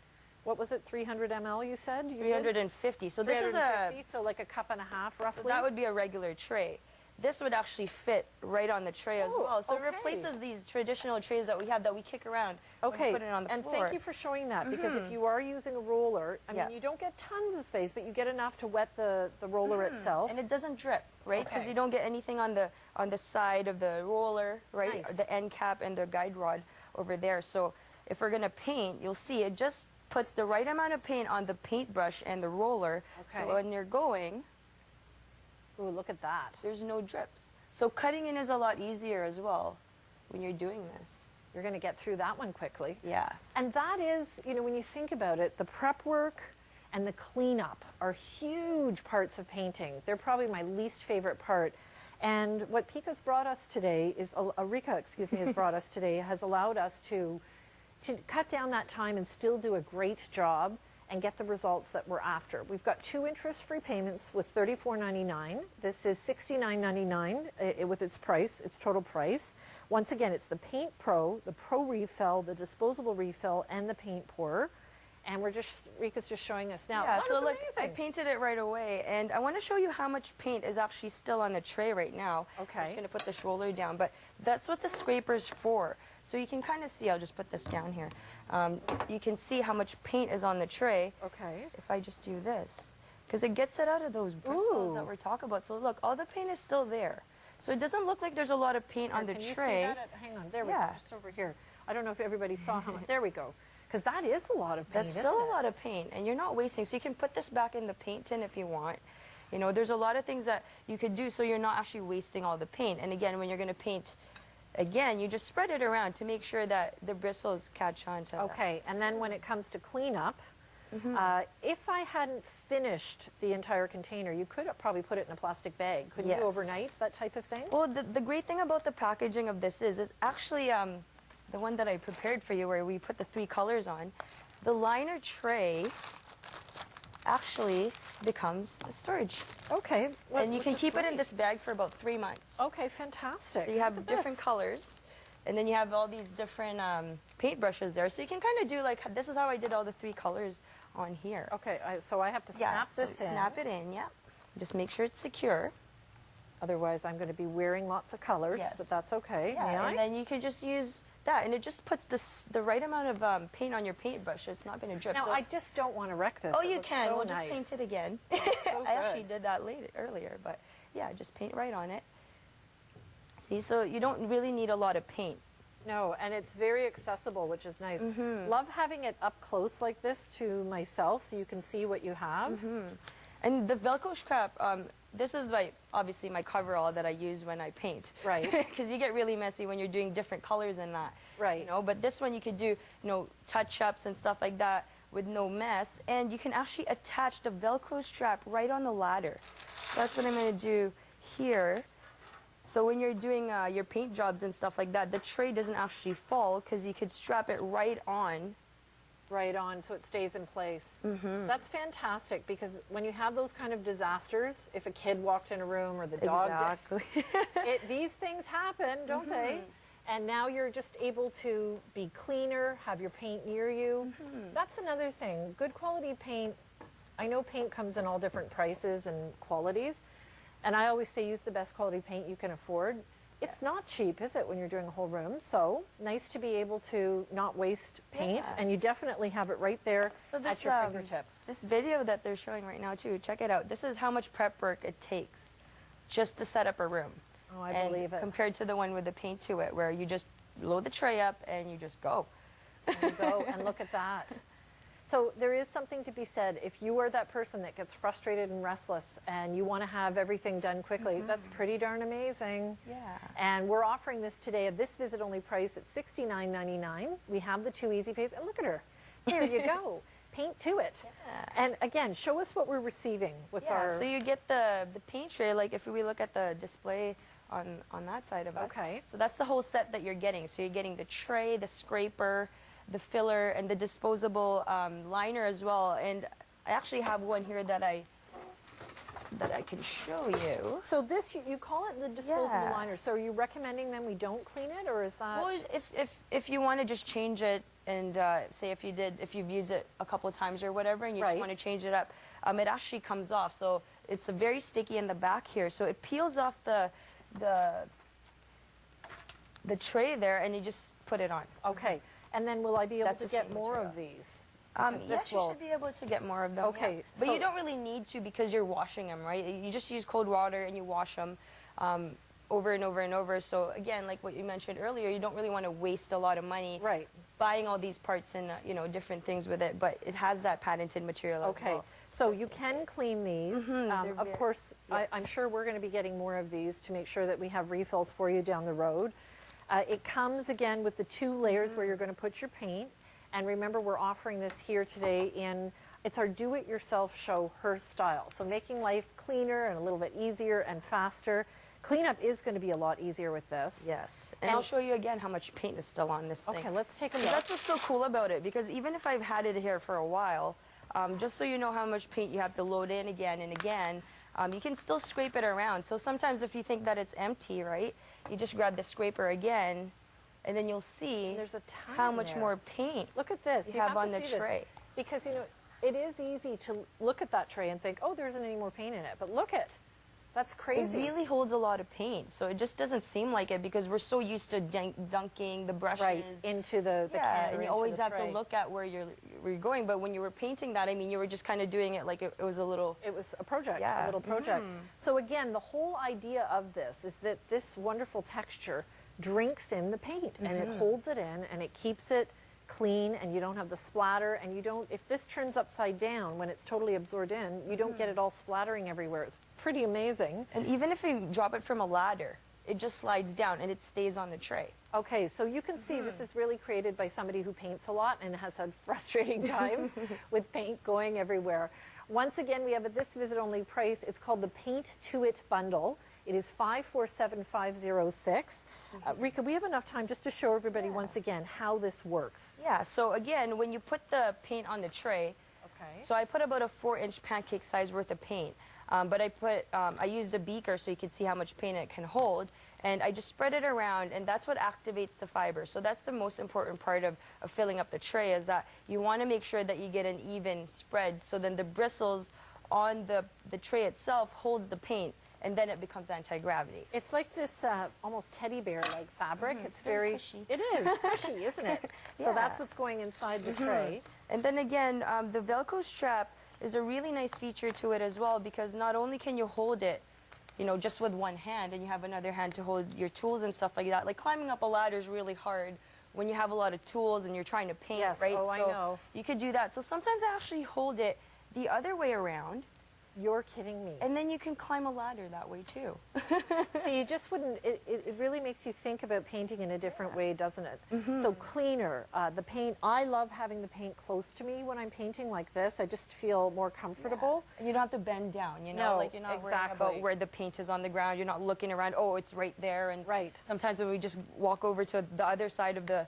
what was it, 300 ml you said? You did? 350. So this is 350, so like a cup and a half roughly? So that would be a regular tray. This would actually fit right on the tray as Oh, well. So okay. it replaces these traditional trays that we have that we kick around Okay, and put it on the and floor. thank you for showing that, because if you are using a roller, I Yeah. mean, you don't get tons of space, but you get enough to wet the roller itself. And it doesn't drip, right? Because Okay. you don't get anything on the side of the roller, right? Nice. The end cap and the guide rod over there. So if we're gonna paint, you'll see it just puts the right amount of paint on the paintbrush and the roller. Okay. So when you're going, Ooh, look at that. there's no drips. So cutting in is a lot easier as well when you're doing this. You're going to get through that one quickly. Yeah. And that is, you know, when you think about it, the prep work and the cleanup are huge parts of painting. They're probably my least favorite part. And what Pika's brought us today is, Rika, excuse me, has brought us today, has allowed us to cut down that time and still do a great job and get the results that we're after. We've got 2 interest-free payments with $34.99. This is $69.99 with its price, its total price. Once again, it's the Paint Pro, the Pro Refill, the disposable refill, and the Paint Pourer. And Rika's just showing us now. Yeah, That so is look, I amazing. painted it right away, and I want to show you how much paint is actually still on the tray right now. Okay. I'm just going to put this roller down, but that's what the scraper's for. So you can kind of see, I'll just put this down here. You can see how much paint is on the tray Okay. if I just do this, because it gets it out of those bristles that Ooh. we're talking about. So look, all the paint is still there. So it doesn't look like there's a lot of paint on the Can you tray. see that? Hang on, there we go, Yeah. just over here. I don't know if everybody saw how much. There we go. Because that is a lot of paint, That's still isn't a lot of paint, and you're not wasting. So you can put this back in the paint tin if you want. You know, there's a lot of things that you could do so you're not actually wasting all the paint. And again, when you're going to paint again, you just spread it around to make sure that the bristles catch on to that. Okay, and then when it comes to cleanup, if I hadn't finished the entire container, you could probably put it in a plastic bag. Couldn't Yes. you overnight, that type of thing? Well, the great thing about the packaging of this is actually the one that I prepared for you where we put the 3 colors on. The liner tray actually becomes a storage. Okay. And you can keep it in this bag for about 3 months. Okay, fantastic. So you have Look at different this. colors, and then you have all these different paint brushes there. So you can kind of do like, this is how I did all the 3 colors on here. Okay, so I have to Yeah, snap so this in. Snap it in, yeah. Just make sure it's secure. Otherwise, I'm going to be wearing lots of colors, Yes. but that's okay. Yeah, May I? and then you could just use that, and it just puts the right amount of paint on your paintbrush. It's not going to drip. Now, So, I just don't want to wreck this. oh, It you looks can. so We'll nice. just paint it again. So I actually good. did that earlier, but yeah, just paint right on it. See, so you don't really need a lot of paint. No, and it's very accessible, which is nice. Mm-hmm. Love having it up close like this to myself so you can see what you have. Mm-hmm. And the Velcro strap, this is obviously my coverall that I use when I paint. Right. Because you get really messy when you're doing different colors in that. Right. You know, but this one you could do, touch-ups and stuff like that with no mess. And you can actually attach the Velcro strap right on the ladder. So that's what I'm going to do here. So when you're doing your paint jobs and stuff like that, the tray doesn't actually fall because you could strap it right on. Right on, so it stays in place. That's fantastic, because when you have those kind of disasters, if a kid walked in a room or the dog Exactly. these things happen, don't they? And now you're just able to be cleaner, have your paint near you. That's another thing. Good quality paint. I know paint comes in all different prices and qualities, and I always say use the best quality paint you can afford. It's not cheap, is it, when you're doing a whole room? So nice to be able to not waste paint, and you definitely have it right there at your fingertips. This video that they're showing right now too, check it out. This is how much prep work it takes just to set up a room. Oh, I believe it. Compared to the one with the paint to it, where you just load the tray up and you just go. There you go, and look at that. So there is something to be said. If you are that person that gets frustrated and restless and you want to have everything done quickly, that's pretty darn amazing. Yeah. And we're offering this today at this visit only price at $69.99. We have the 2 easy pays, and look at her. There you go. Paint to it. Yeah. And again, show us what we're receiving with our... So you get the paint tray, like if we look at the display on that side of us. Okay. So that's the whole set that you're getting. So you're getting the tray, the scraper, the filler, and the disposable liner as well. And I actually have one here that I can show you. So this, you call it the disposable liner. So are you recommending then we don't clean it, or is that... Well, if you want to just change it, and say if you've used it a couple of times or whatever, and you just want to change it up, it actually comes off. So it's very sticky in the back here. So it peels off the tray there, and you just put it on. Okay. And then will I be able That's to the get same more material. of these? Yes, you should be able to get more of them. Okay, Yeah. But so- you don't really need to, because you're washing them, right? You just use cold water and you wash them over and over and over. So again, like what you mentioned earlier, you don't really want to waste a lot of money buying all these parts and different things with it. But it has that patented material as Okay, well. so you can clean these. Of course, I'm sure we're going to be getting more of these to make sure that we have refills for you down the road. It comes again with the 2 layers where you're going to put your paint. And remember, we're offering this here today it's our do-it-yourself show, Her Style. So making life cleaner and a little bit easier and faster. Cleanup is going to be a lot easier with this. Yes, and I'll show you again how much paint is still on this thing. Okay, let's take a look. That's what's so cool about it, because even if I've had it here for a while, just so you know how much paint you have to load in again and again, you can still scrape it around. So sometimes if you think that it's empty, right, you just grab the scraper again, and then you'll see There's a ton how in much there. more paint Look at this. you have to on the see this. tray. Because, it is easy to look at that tray and think, oh, there isn't any more paint in it. But look it. That's crazy. It really holds a lot of paint, so it just doesn't seem like it, because we're so used to dunking the brushes into the can, and or you into always the have to tray. look at where you're going. But when you were painting that, I mean, you were just kind of doing it like it was a little. It was a project, Yeah. a little project. So again, the whole idea of this is that this wonderful texture drinks in the paint, and it holds it in, and it keeps it clean, and you don't have the splatter, and you don't, if this turns upside down when it's totally absorbed in, you don't get it all splattering everywhere. It's pretty amazing. And even if you drop it from a ladder, it just slides down and it stays on the tray. Okay, so you can see this is really created by somebody who paints a lot and has had frustrating times with paint going everywhere. Once again, we have at this visit only price. It's called the Paint to It Bundle. It is $547,506. Rika, we have enough time just to show everybody once again how this works. Yeah, so again, when you put the paint on the tray, so I put about a 4-inch pancake size worth of paint. But I used a beaker so you can see how much paint it can hold. And I just spread it around, and that's what activates the fiber. So that's the most important part of filling up the tray, is that you want to make sure that you get an even spread, so then the bristles on the tray itself holds the paint, and then it becomes anti-gravity. It's like this almost teddy bear-like fabric. It's very very cushy. It is cushy, isn't it? So Yeah. that's what's going inside the tray. And then again, the Velcro strap is a really nice feature to it as well, because not only can you hold it, you know, just with one hand, and you have another hand to hold your tools and stuff like that. Like climbing up a ladder is really hard when you have a lot of tools and you're trying to paint, Yes, right? oh, I so know. you could do that. So sometimes I actually hold it the other way around, You're kidding me. and then you can climb a ladder that way too. So you just wouldn't, it really makes you think about painting in a different way, doesn't it? So cleaner, the paint, I love having the paint close to me when I'm painting like this. I just feel more comfortable. And you don't have to bend down, you know, No, like you're not worrying exactly. about where the paint is on the ground. You're not looking around, oh, it's right there. And Right. sometimes when we just walk over to the other side of the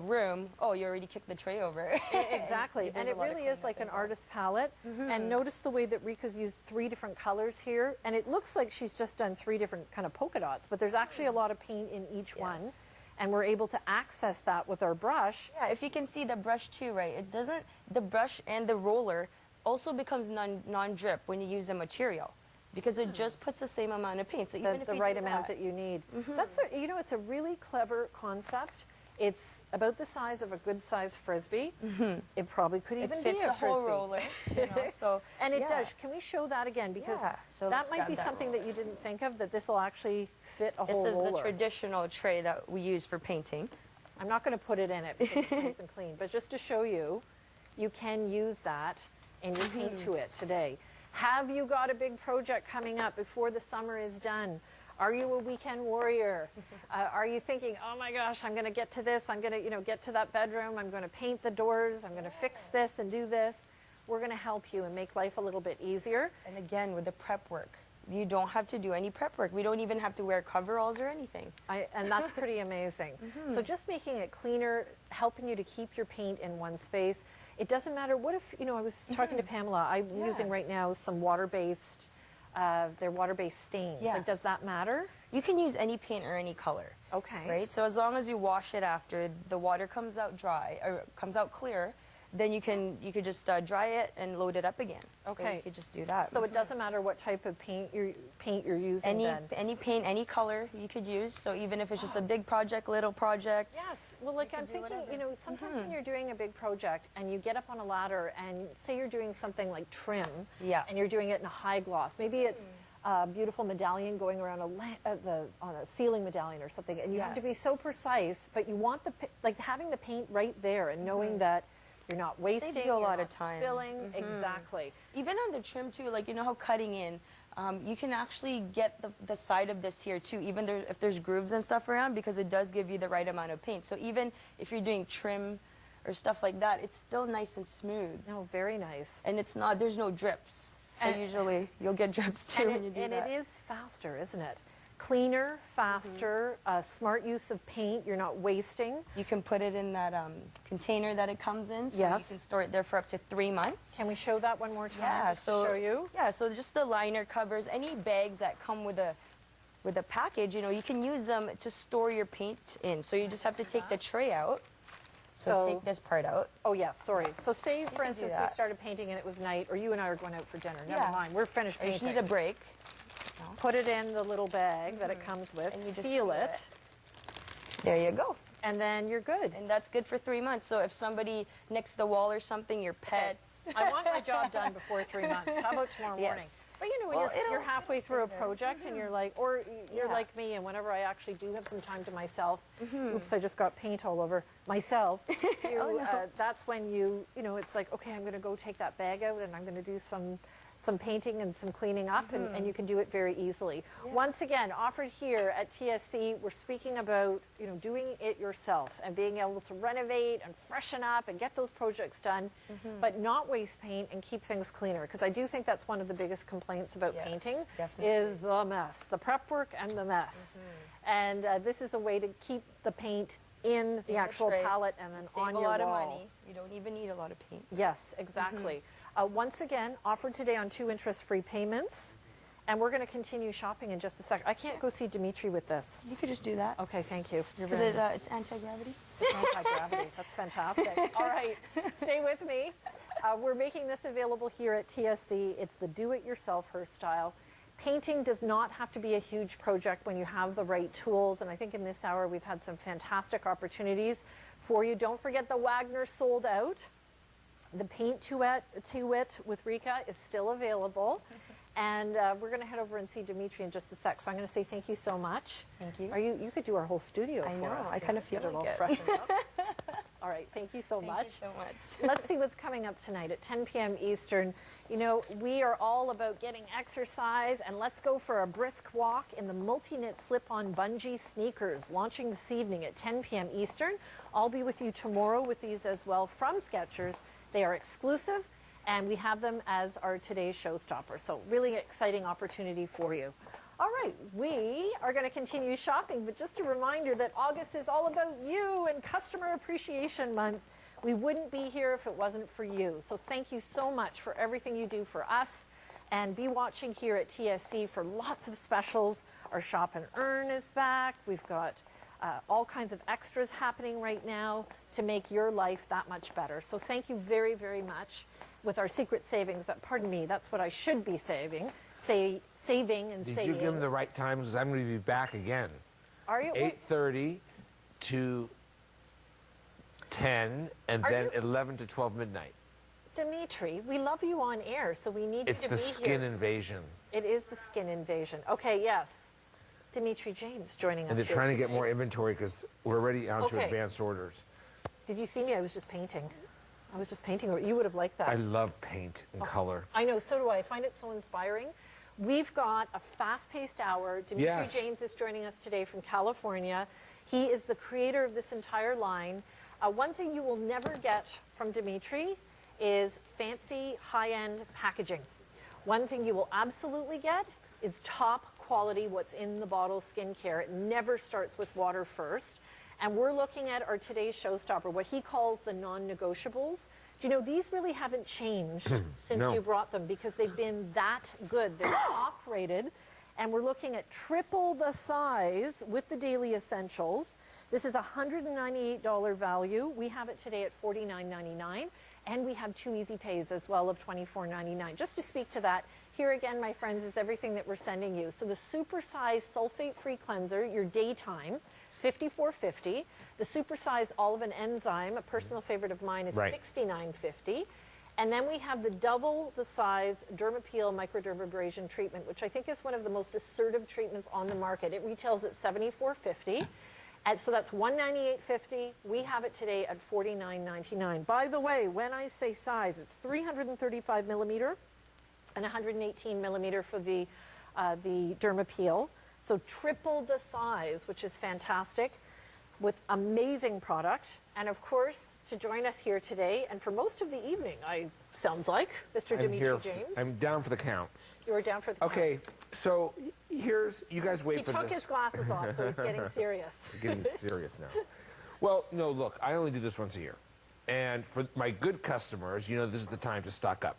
room, oh, you already kicked the tray over. Exactly, and There's it a lot of really is cleanup like an involved. artist palette. And notice the way that Rika's used 3 different colors here, and it looks like she's just done 3 different kind of polka dots, but there's actually a lot of paint in each one, Yes. and we're able to access that with our brush. Yeah, if you can see the brush too, right? It doesn't, the brush and the roller also becomes non-drip when you use the material, because it just puts the same amount of paint. So even if The you right do amount that you need. That's a, you know, it's a really clever concept. It's about the size of a good sized frisbee. It probably could it even fits be a the whole frisbee. roller, you know, so. And it yeah. does. Can we show that again? Because Yeah, so that let's might grab be that something roller. that you didn't think of, that this will actually fit a This whole is roller. the traditional tray that we use for painting. I'm not going to put it in it because it's nice and clean, but just to show you, you can use that and you paint to it today. Have you got a big project coming up before the summer is done? Are you a weekend warrior? Are you thinking, oh my gosh, I'm going to get to this, I'm going to, you know, get to that bedroom, I'm going to paint the doors, I'm going to fix this and do this? We're going to help you and make life a little bit easier. And again, with the prep work, you don't have to do any prep work. We don't even have to wear coveralls or anything. And that's pretty amazing. So just making it cleaner, helping you to keep your paint in one space. It doesn't matter what if, you know, I was talking to Pamela, I'm using right now some water-based, they're water-based stains. Yeah. Like, does that matter? You can use any paint or any color. Okay. Right? So as long as you wash it after, the water comes out dry, or comes out clear, then you could just dry it and load it up again. So Okay. you could just do that. So it doesn't matter what type of paint you're using then? Any paint, any color you could use. So even if it's just a big project, little project. Yes. Well, like I'm do thinking, whatever. you know, sometimes when you're doing a big project and you get up on a ladder and say you're doing something like trim, Yeah. and you're doing it in a high gloss. Maybe it's a beautiful medallion going around on a ceiling medallion or something, and you have to be so precise, but you want like having the paint right there and knowing that you're not wasting, you a you're lot not of time. spilling. Exactly. Even on the trim too, like you know how cutting in, you can actually get the side of this here too, even if there's grooves and stuff around, because it does give you the right amount of paint. So even if you're doing trim or stuff like that, it's still nice and smooth. No, very nice. And it's not, there's no drips. So And- usually you'll get drips too when you do And that. it is faster, isn't it? Cleaner, faster, smart use of paint. You're not wasting. You can put it in that container that it comes in, so Yes. you can store it there for up to 3 months. Can we show that one more time? Yeah, just to show you. Yeah, so just the liner covers, any bags that come with a package, you know, you can use them to store your paint in. So you just have to take the tray out. So So- take this part out. Oh, yes, sorry. So say, for can do instance, we that. started painting and it was night, or you and I are going out for dinner. Never Yeah. mind. We're finished You just painting. need a break. Put it in the little bag that it comes with, And you just seal seal it, it. There you go. and then you're good. And that's good for 3 months. So if somebody next to the wall or something, your pets. I want my job done before 3 months. How about tomorrow Yes. morning? But you know, when Well, you're it'll- halfway it'll through a stay there. project and you're like, or you're Yeah. like me, and whenever I actually do have some time to myself, oops, I just got paint all over myself. That's when you know, it's like, okay, I'm going to go take that bag out and I'm going to do some painting and some cleaning up, and you can do it very easily. Once again, offered here at TSC, we're speaking about, you know, doing it yourself and being able to renovate and freshen up and get those projects done, but not waste paint and keep things cleaner. Because I do think that's one of the biggest complaints about Yes, painting definitely. is the mess, the prep work and the mess. And this is a way to keep the paint in the actual tray. palette and then You save on a your lot of wall. money. You don't even need a lot of paint. Yes, exactly. Once again, offered today on 2 interest-free payments. And we're going to continue shopping in just a second. I can't go see Dimitri with this. You could just do that. Okay, thank you. You're Because very it's anti-gravity. it's anti-gravity. That's fantastic. All right, stay with me. We're making this available here at TSC. It's the do-it-yourself hairstyle. Painting does not have to be a huge project when you have the right tools, and I think in this hour we've had some fantastic opportunities for you. Don't forget the Wagner sold out. The Paint to It with Rika is still available. And we're going to head over and see Dimitri in just a sec. So I'm going to say thank you so much. Thank you. You could do our whole studio I for know. us. I kind of feel Get it all like it. freshened up. All right. Thank you so much. Thank you so much. Let's see what's coming up tonight at 10 p.m. Eastern. You know, we are all about getting exercise, and let's go for a brisk walk in the multi-knit slip-on bungee sneakers, launching this evening at 10 p.m. Eastern. I'll be with you tomorrow with these as well from Skechers. They are exclusive, and we have them as our today's showstopper. So really exciting opportunity for you. All right, we are going to continue shopping, but just a reminder that August is all about you and Customer Appreciation Month. We wouldn't be here if it wasn't for you. So thank you so much for everything you do for us. And be watching here at TSC for lots of specials. Our Shop and Earn is back. We've got all kinds of extras happening right now to make your life that much better. So thank you very, very much. With our secret savings, pardon me, that's what I should be saving. Saving and Did saying. you give them the right times? Because I'm going to be back again. Are you? 8:30 to 10, and Are then you- 11 to 12 midnight. Dimitri, we love you on air, so we need It's you to the be skin here. invasion. It is the skin invasion. Okay, yes. Dimitri James joining us And they're here trying to get today. more inventory because we're already on to Okay. advanced orders. Did you see me? I was just painting. I was just painting. You would have liked that. I love paint and color. I know, so do I. I find it so inspiring. We've got a fast-paced hour. Dimitri Yes. James is joining us today from California. He is the creator of this entire line. One thing you will never get from Dimitri is fancy, high-end packaging. One thing you will absolutely get is top quality, what's in the bottle skincare. It never starts with water first. And we're looking at our today's showstopper, what he calls the non-negotiables. Do you know, these really haven't changed since No. you brought them because they've been that good. They're top rated. And we're looking at triple the size with the daily essentials. This is a $198 value. We have it today at $49.99. And we have 2 easy pays as well of $24.99. Just to speak to that, here again, my friends, is everything that we're sending you. So the supersized sulfate-free cleanser, your daytime, $54.50. The supersized olive and enzyme, a personal favorite of mine, is Right. $69.50. And then we have the double the size Dermapeel microdermabrasion treatment, which I think is one of the most assertive treatments on the market. It retails at $74.50. And so that's $198.50. We have it today at $49.99. By the way, when I say size, it's 335 millimeter and 118 millimeter for the Dermapeel. So triple the size, which is fantastic, with amazing product. And of course, to join us here today, and for most of the evening, sounds like, Mr. I'm Dimitri here. James. I'm down for the count. You were down for the count. Okay, so here's, you guys wait He for took this. his glasses off, so he's getting serious. We're getting serious now. Well, no, look, I only do this once a year. And for my good customers, you know, this is the time to stock up.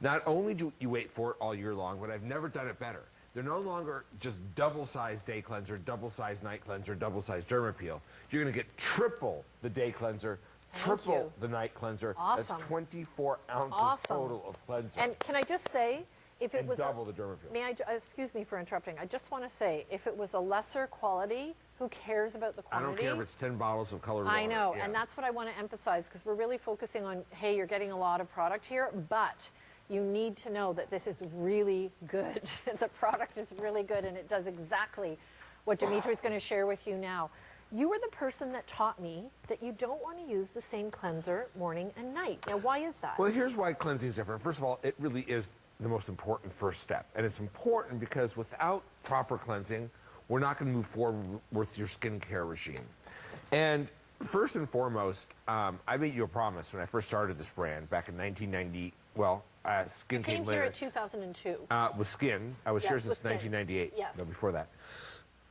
Not only do you wait for it all year long, but I've never done it better. They're no longer just double-sized day cleanser, double-sized night cleanser, double-sized Dermapeel. You're going to get triple the day cleanser, triple you. the night cleanser. Awesome. That's 24 ounces Awesome. total of cleanser. And can I just say, if it And was double the Dermapeel. May I? Excuse me for interrupting. I just want to say, if it was a lesser quality, who cares about the I quantity? don't care if it's 10 bottles of colored water. I know, Yeah. and that's what I want to emphasize because we're really focusing on, hey, you're getting a lot of product here, but you need to know that this is really good. The product is really good, and it does exactly what Dimitri is going to share with you now. You were the person that taught me that you don't want to use the same cleanser morning and night. Now, why is that? Well, here's why cleansing is different. First of all, it really is the most important first step. And it's important because without proper cleansing, we're not going to move forward with your skincare regime. And first and foremost, I made you a promise when I first started this brand back in 1990. Well, Skin Came came here later. at 2002. With Skin. I was Yes, here with since Skin. 1998. Yes. No, before that.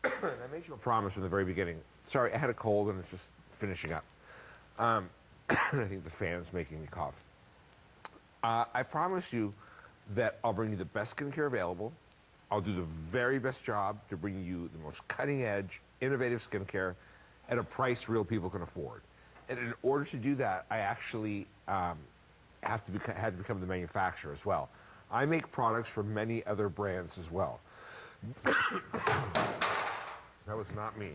And I made you a promise from the very beginning. Sorry, I had a cold and it's just finishing up. And I think the fan's making me cough. I promise you that I'll bring you the best skincare available. I'll do the very best job to bring you the most cutting-edge, innovative skincare at a price real people can afford. And in order to do that, I actually had to become the manufacturer as well. I make products for many other brands as well. That was not me.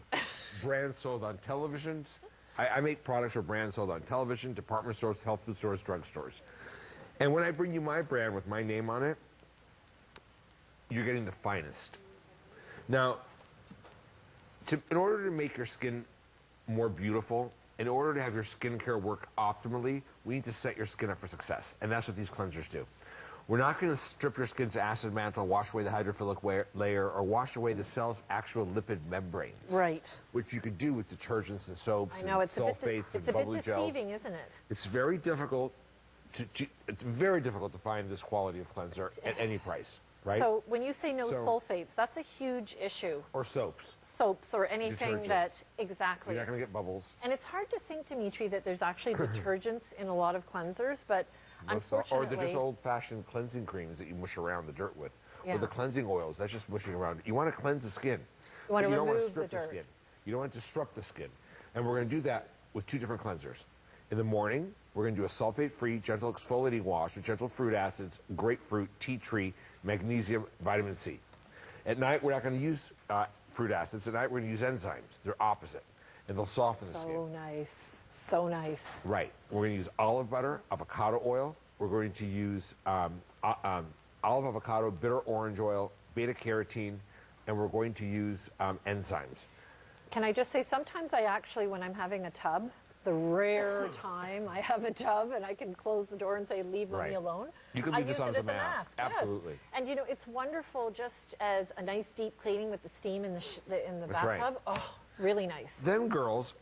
Brands sold on televisions. I make products for brands sold on television, department stores, health food stores, drugstores. And when I bring you my brand with my name on it, you're getting the finest. Now, in order to make your skin more beautiful, in order to have your skincare work optimally, we need to set your skin up for success. And that's what these cleansers do. We're not going to strip your skin's acid mantle, wash away the hydrophilic layer, or wash away the cell's actual lipid membranes. Right. Which you could do with detergents and soaps I know, and it's sulfates and a bit bubbly gels. deceiving, isn't it? It's very difficult it's very difficult to find this quality of cleanser at any price, right? So when you say no So- sulfates, that's a huge issue. Or soaps. Soaps or anything Detergents. that, exactly. You're not going to get bubbles. And it's hard to think, Dimitri, that there's actually detergents in a lot of cleansers, but Or unfortunately... they're just old-fashioned cleansing creams that you mush around the dirt with. Yeah. Or the cleansing oils, that's just mushing around. You want to cleanse the skin. You want but to don't want to remove strip the the dirt. skin. You don't want to disrupt the skin. And we're going to do that with 2 different cleansers. In the morning, we're going to do a sulfate-free, gentle exfoliating wash with gentle fruit acids, grapefruit, tea tree, magnesium, vitamin C. At night, we're not going to use fruit acids. At night, we're going to use enzymes. They're opposite, and they'll soften the skin. So nice. So nice. Right. We're going to use olive butter, avocado oil. We're going to use olive, avocado, bitter orange oil, beta-carotene, and we're going to use enzymes. Can I just say, sometimes I actually, when I'm having a tub, the rare time I have a tub and I can close the door and say, leave mommy Right. alone. You can I leave this use on it as a mask. yes. Absolutely. And you know, it's wonderful just as a nice deep cleaning with the steam in the That's right. bathtub. Oh, really nice. Then girls,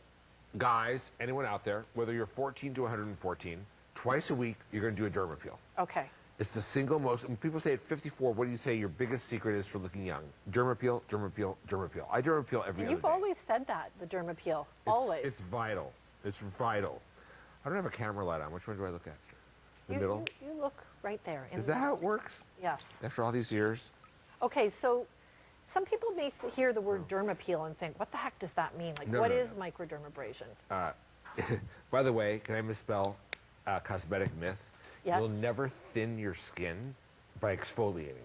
guys, anyone out there, whether you're 14 to 114, twice a week, you're going to do a derma peel. Okay. It's the single most, when people say at 54, what do you say your biggest secret is for looking young? Derma peel, derma peel, derma peel. I derma peel every And other you've day. always said that, the derma peel. It's- Always. It's vital. It's vital. I don't have a camera light on. Which one do I look at? The middle? You look right there. Is that how it works? Yes. After all these years? Okay, so some people may hear the word derma peel and think, what the heck does that mean? Like, No, what no, is no. microdermabrasion? By the way, can I misspell cosmetic myth? Yes. You'll never thin your skin by exfoliating.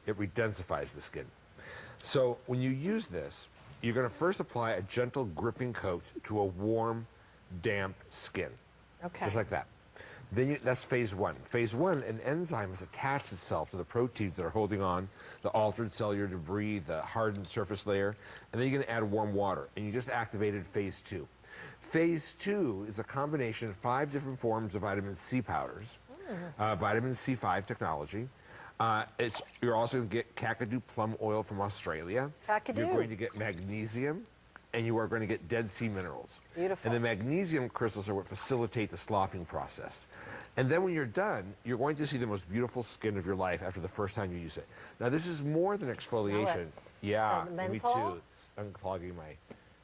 It redensifies the skin. So when you use this, you're going to first apply a gentle gripping coat to a warm, damp skin. Okay. Just like that. Then that's phase 1. Phase 1, an enzyme has attached itself to the proteins that are holding on, the altered cellular debris, the hardened surface layer, and then you're going to add warm water, and you just activated phase 2. Phase 2 is a combination of 5 different forms of vitamin C powders, vitamin C5 technology. You're also going to get Kakadu plum oil from Australia. Kakadu. You're going to get magnesium, and you are going to get Dead Sea minerals. Beautiful. And the magnesium crystals are what facilitate the sloughing process. And then when you're done, you're going to see the most beautiful skin of your life after the first time you use it. Now, this is more than exfoliation. Yeah, The me menthol? too. It's unclogging my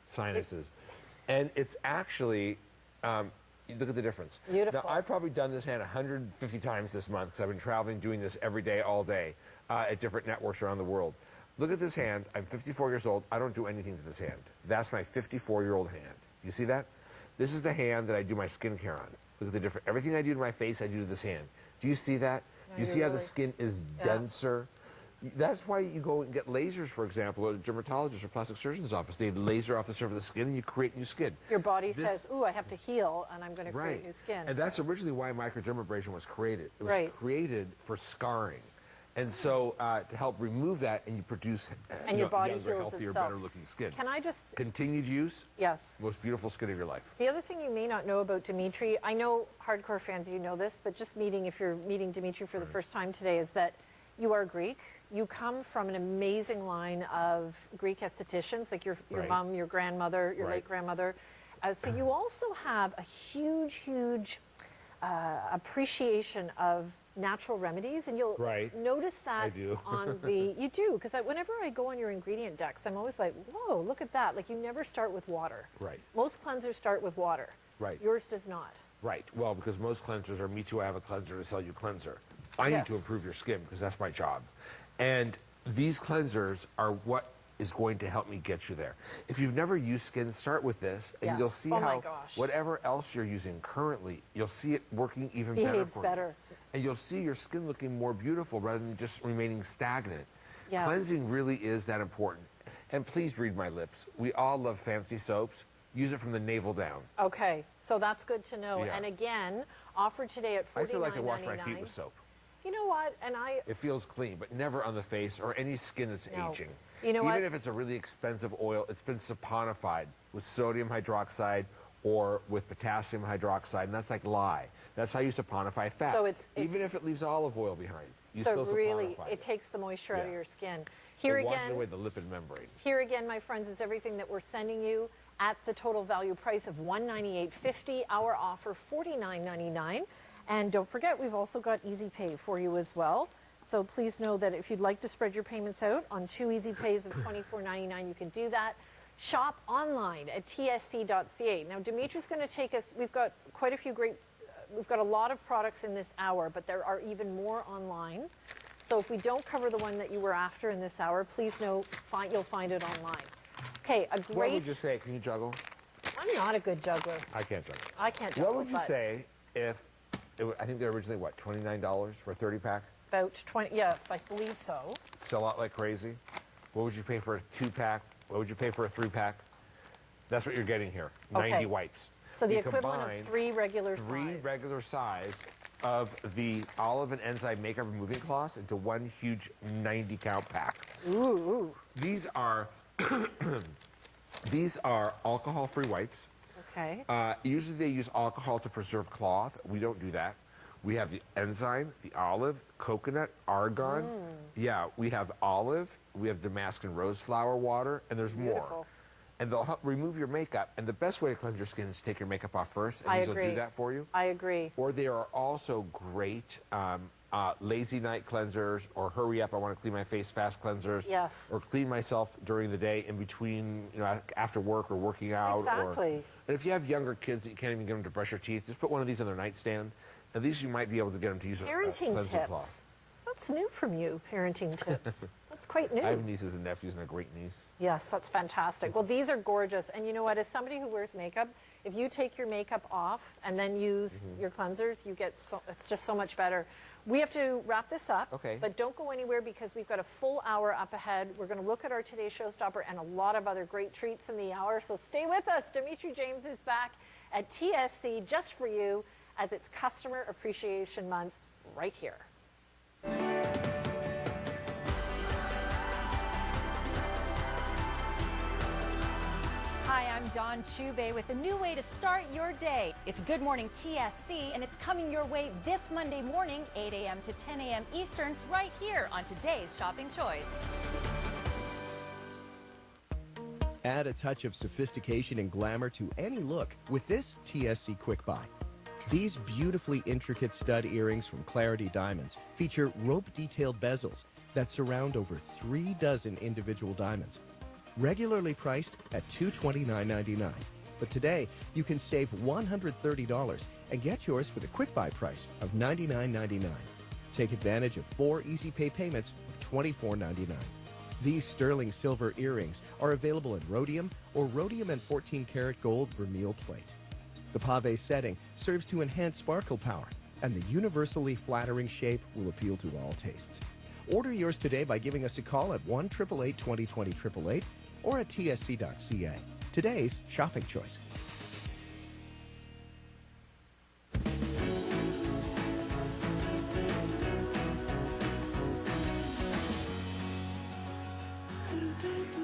sinuses. And it's actually, look at the difference. Beautiful. Now, I've probably done this hand 150 times this month because I've been traveling doing this every day, all day, at different networks around the world. Look at this hand. I'm 54 years old. I don't do anything to this hand. That's my 54-year-old hand. You see that? This is the hand that I do my skincare on. Look at the difference. Everything I do to my face, I do to this hand. Do you see that? No, Do you you're see how the really- skin is Yeah. denser? That's why you go and get lasers, for example, at a dermatologist or plastic surgeon's office. They laser off the surface of the skin and you create new skin. Your body This- says, ooh, I have to heal, and I'm going to create Right. new skin. And that's originally why microdermabrasion was created. It was Right. created for scarring. And so to help remove that and you produce And your body younger, heals healthier, itself. better looking skin. Can I just, Continued use, yes. most beautiful skin of your life. The other thing you may not know about Dimitri, I know hardcore fans, you know this, but just if you're meeting Dimitri for the first time today, is that you are Greek. You come from an amazing line of Greek estheticians, like your Right. mom, your grandmother, your Right. late grandmother. So you also have a huge appreciation of natural remedies, and you'll Right. notice that I do. on the, you do, because whenever I go on your ingredient decks, I'm always like, whoa, look at that. Like, you never start with water. Right. Most cleansers start with water. Right. Yours does not. Right. Well, because most cleansers are, me too, I have a cleanser to sell you cleanser. I need to Yes. improve your skin because that's my job. And these cleansers are what is going to help me get you there. If you've never used skin, start with this, and Yes. you'll see Oh my how gosh. whatever else you're using currently, you'll see it working even better Behaves for better. you. and you'll see your skin looking more beautiful rather than just remaining stagnant. Yes. Cleansing really is that important. And please read my lips. We all love fancy soaps. Use it from the navel down. Okay, so that's good to know. Yeah. And again, offered today at $49.99. I still like to wash my feet with soap. You know what? And It feels clean, but never on the face or any skin that's No. aging. You know Even what? if it's a really expensive oil, it's been saponified with sodium hydroxide or with potassium hydroxide, and that's like lye. That's how you saponify fat. So it's even if it leaves olive oil behind, you so still really, saponify it takes the moisture out of Yeah. your skin. Here It washes again, away the lipid membrane. Here again, my friends, is everything that we're sending you at the total value price of $198.50. Our offer $49.99. And don't forget, we've also got Easy Pay for you as well. So please know that if you'd like to spread your payments out on 2 Easy Pays of $24.99, you can do that. Shop online at tsc.ca. Now, Dimitri's going to take us, we've got quite a few great, we've got a lot of products in this hour, but there are even more online. So if we don't cover the one that you were after in this hour, please know you'll find it online. Okay, a great... What would you say? Can you juggle? I'm not a good juggler. I can't juggle. I can't juggle. What would you but say if, I think they're originally, what, $29 for a 30-pack? About 20, yes, I believe so. Sell out like crazy? What would you pay for a 2-pack? What would you pay for a 3-pack? That's what you're getting here, 90 Okay. wipes. So the You equivalent combine of 3 regular three size. regular size of the olive and enzyme makeup removing cloths into one huge 90-count pack. Ooh. These are these are alcohol-free wipes. Okay. Usually they use alcohol to preserve cloth. We don't do that. We have the enzyme, the olive, coconut, argan. Yeah, we have olive, we have Damascus rose flower water, and there's more. Beautiful. And they'll help remove your makeup. And the best way to cleanse your skin is to take your makeup off first, and I these will agree. do that for you. I agree. Or they are also great lazy night cleansers, or hurry up, I want to clean my face fast cleansers. Yes. Or clean myself during the day in between, after work or working out. Exactly. And if you have younger kids that you can't even get them to brush their teeth, just put one of these on their nightstand. At least you might be able to get them to use a Parenting cleansing tips. cloth. That's new from you, parenting tips. That's quite new. I have nieces and nephews and a great niece. Yes, that's fantastic. Well, these are gorgeous. And you know what? As somebody who wears makeup, if you take your makeup off and then use your cleansers, you get it's just so much better. We have to wrap this up, Okay. but don't go anywhere because we've got a full hour up ahead. We're going to look at our Today's Showstopper and a lot of other great treats in the hour. So stay with us. Dimitri James is back at TSC just for you as it's Customer Appreciation Month right here. Hi, I'm Dawn Chubey with a new way to start your day. It's Good Morning TSC, and it's coming your way this Monday morning, 8 a.m. to 10 a.m. Eastern, right here on today's Shopping Choice. Add a touch of sophistication and glamour to any look with this TSC Quick Buy. These beautifully intricate stud earrings from Clarity Diamonds feature rope-detailed bezels that surround over 3 dozen individual diamonds. Regularly priced at $229.99. But today, you can save $130 and get yours for the quick buy price of $99.99. Take advantage of 4 easy pay payments of $24.99. These sterling silver earrings are available in rhodium or rhodium and 14 karat gold vermeil plate. The pave setting serves to enhance sparkle power, and the universally flattering shape will appeal to all tastes. Order yours today by giving us a call at 1-888-2020-888 or at tsc.ca. Today's shopping choice.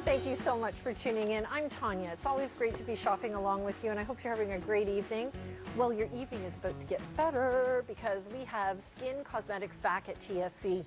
Thank you so much for tuning in. I'm Tanya. It's always great to be shopping along with you, and I hope you're having a great evening. Well, your evening is about to get better because we have Skin Cosmetics back at TSC.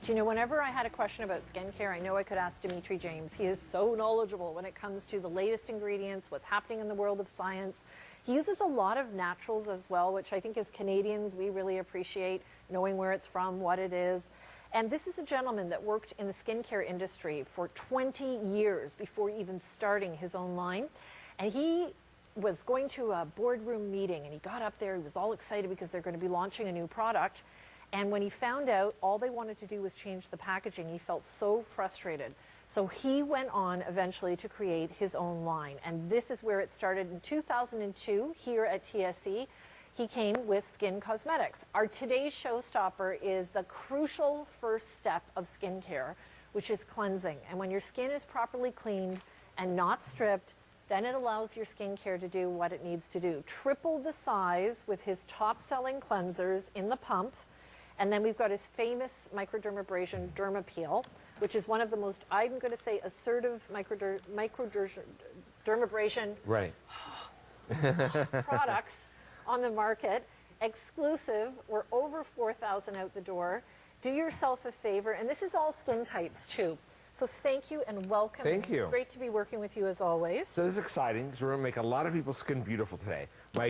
Do you know, whenever I had a question about skincare, I know I could ask Dimitri James. He is so knowledgeable when it comes to the latest ingredients, what's happening in the world of science. He uses a lot of naturals as well, which I think as Canadians, we really appreciate knowing where it's from, what it is. And this is a gentleman that worked in the skincare industry for 20 years before even starting his own line. And he was going to a boardroom meeting, and he got up there. He was all excited because they're going to be launching a new product. And when he found out all they wanted to do was change the packaging, he felt so frustrated. So he went on eventually to create his own line. And this is where it started in 2002 here at TSC. he came with Skin Cosmetics. Our today's showstopper is the crucial first step of skincare, which is cleansing. And when your skin is properly cleaned and not stripped, then it allows your skincare to do what it needs to do. Triple the size with his top-selling cleansers in the pump. And then we've got his famous microdermabrasion Dermapeel, which is one of the most, I'm going to say, assertive microdermabrasion Right. products on the market. Exclusive. We're over 4,000 out the door. Do yourself a favor, and this is all skin types too. So thank you and welcome. Thank you. Great to be working with you as always. So this is exciting because we're going to make a lot of people's skin beautiful today. My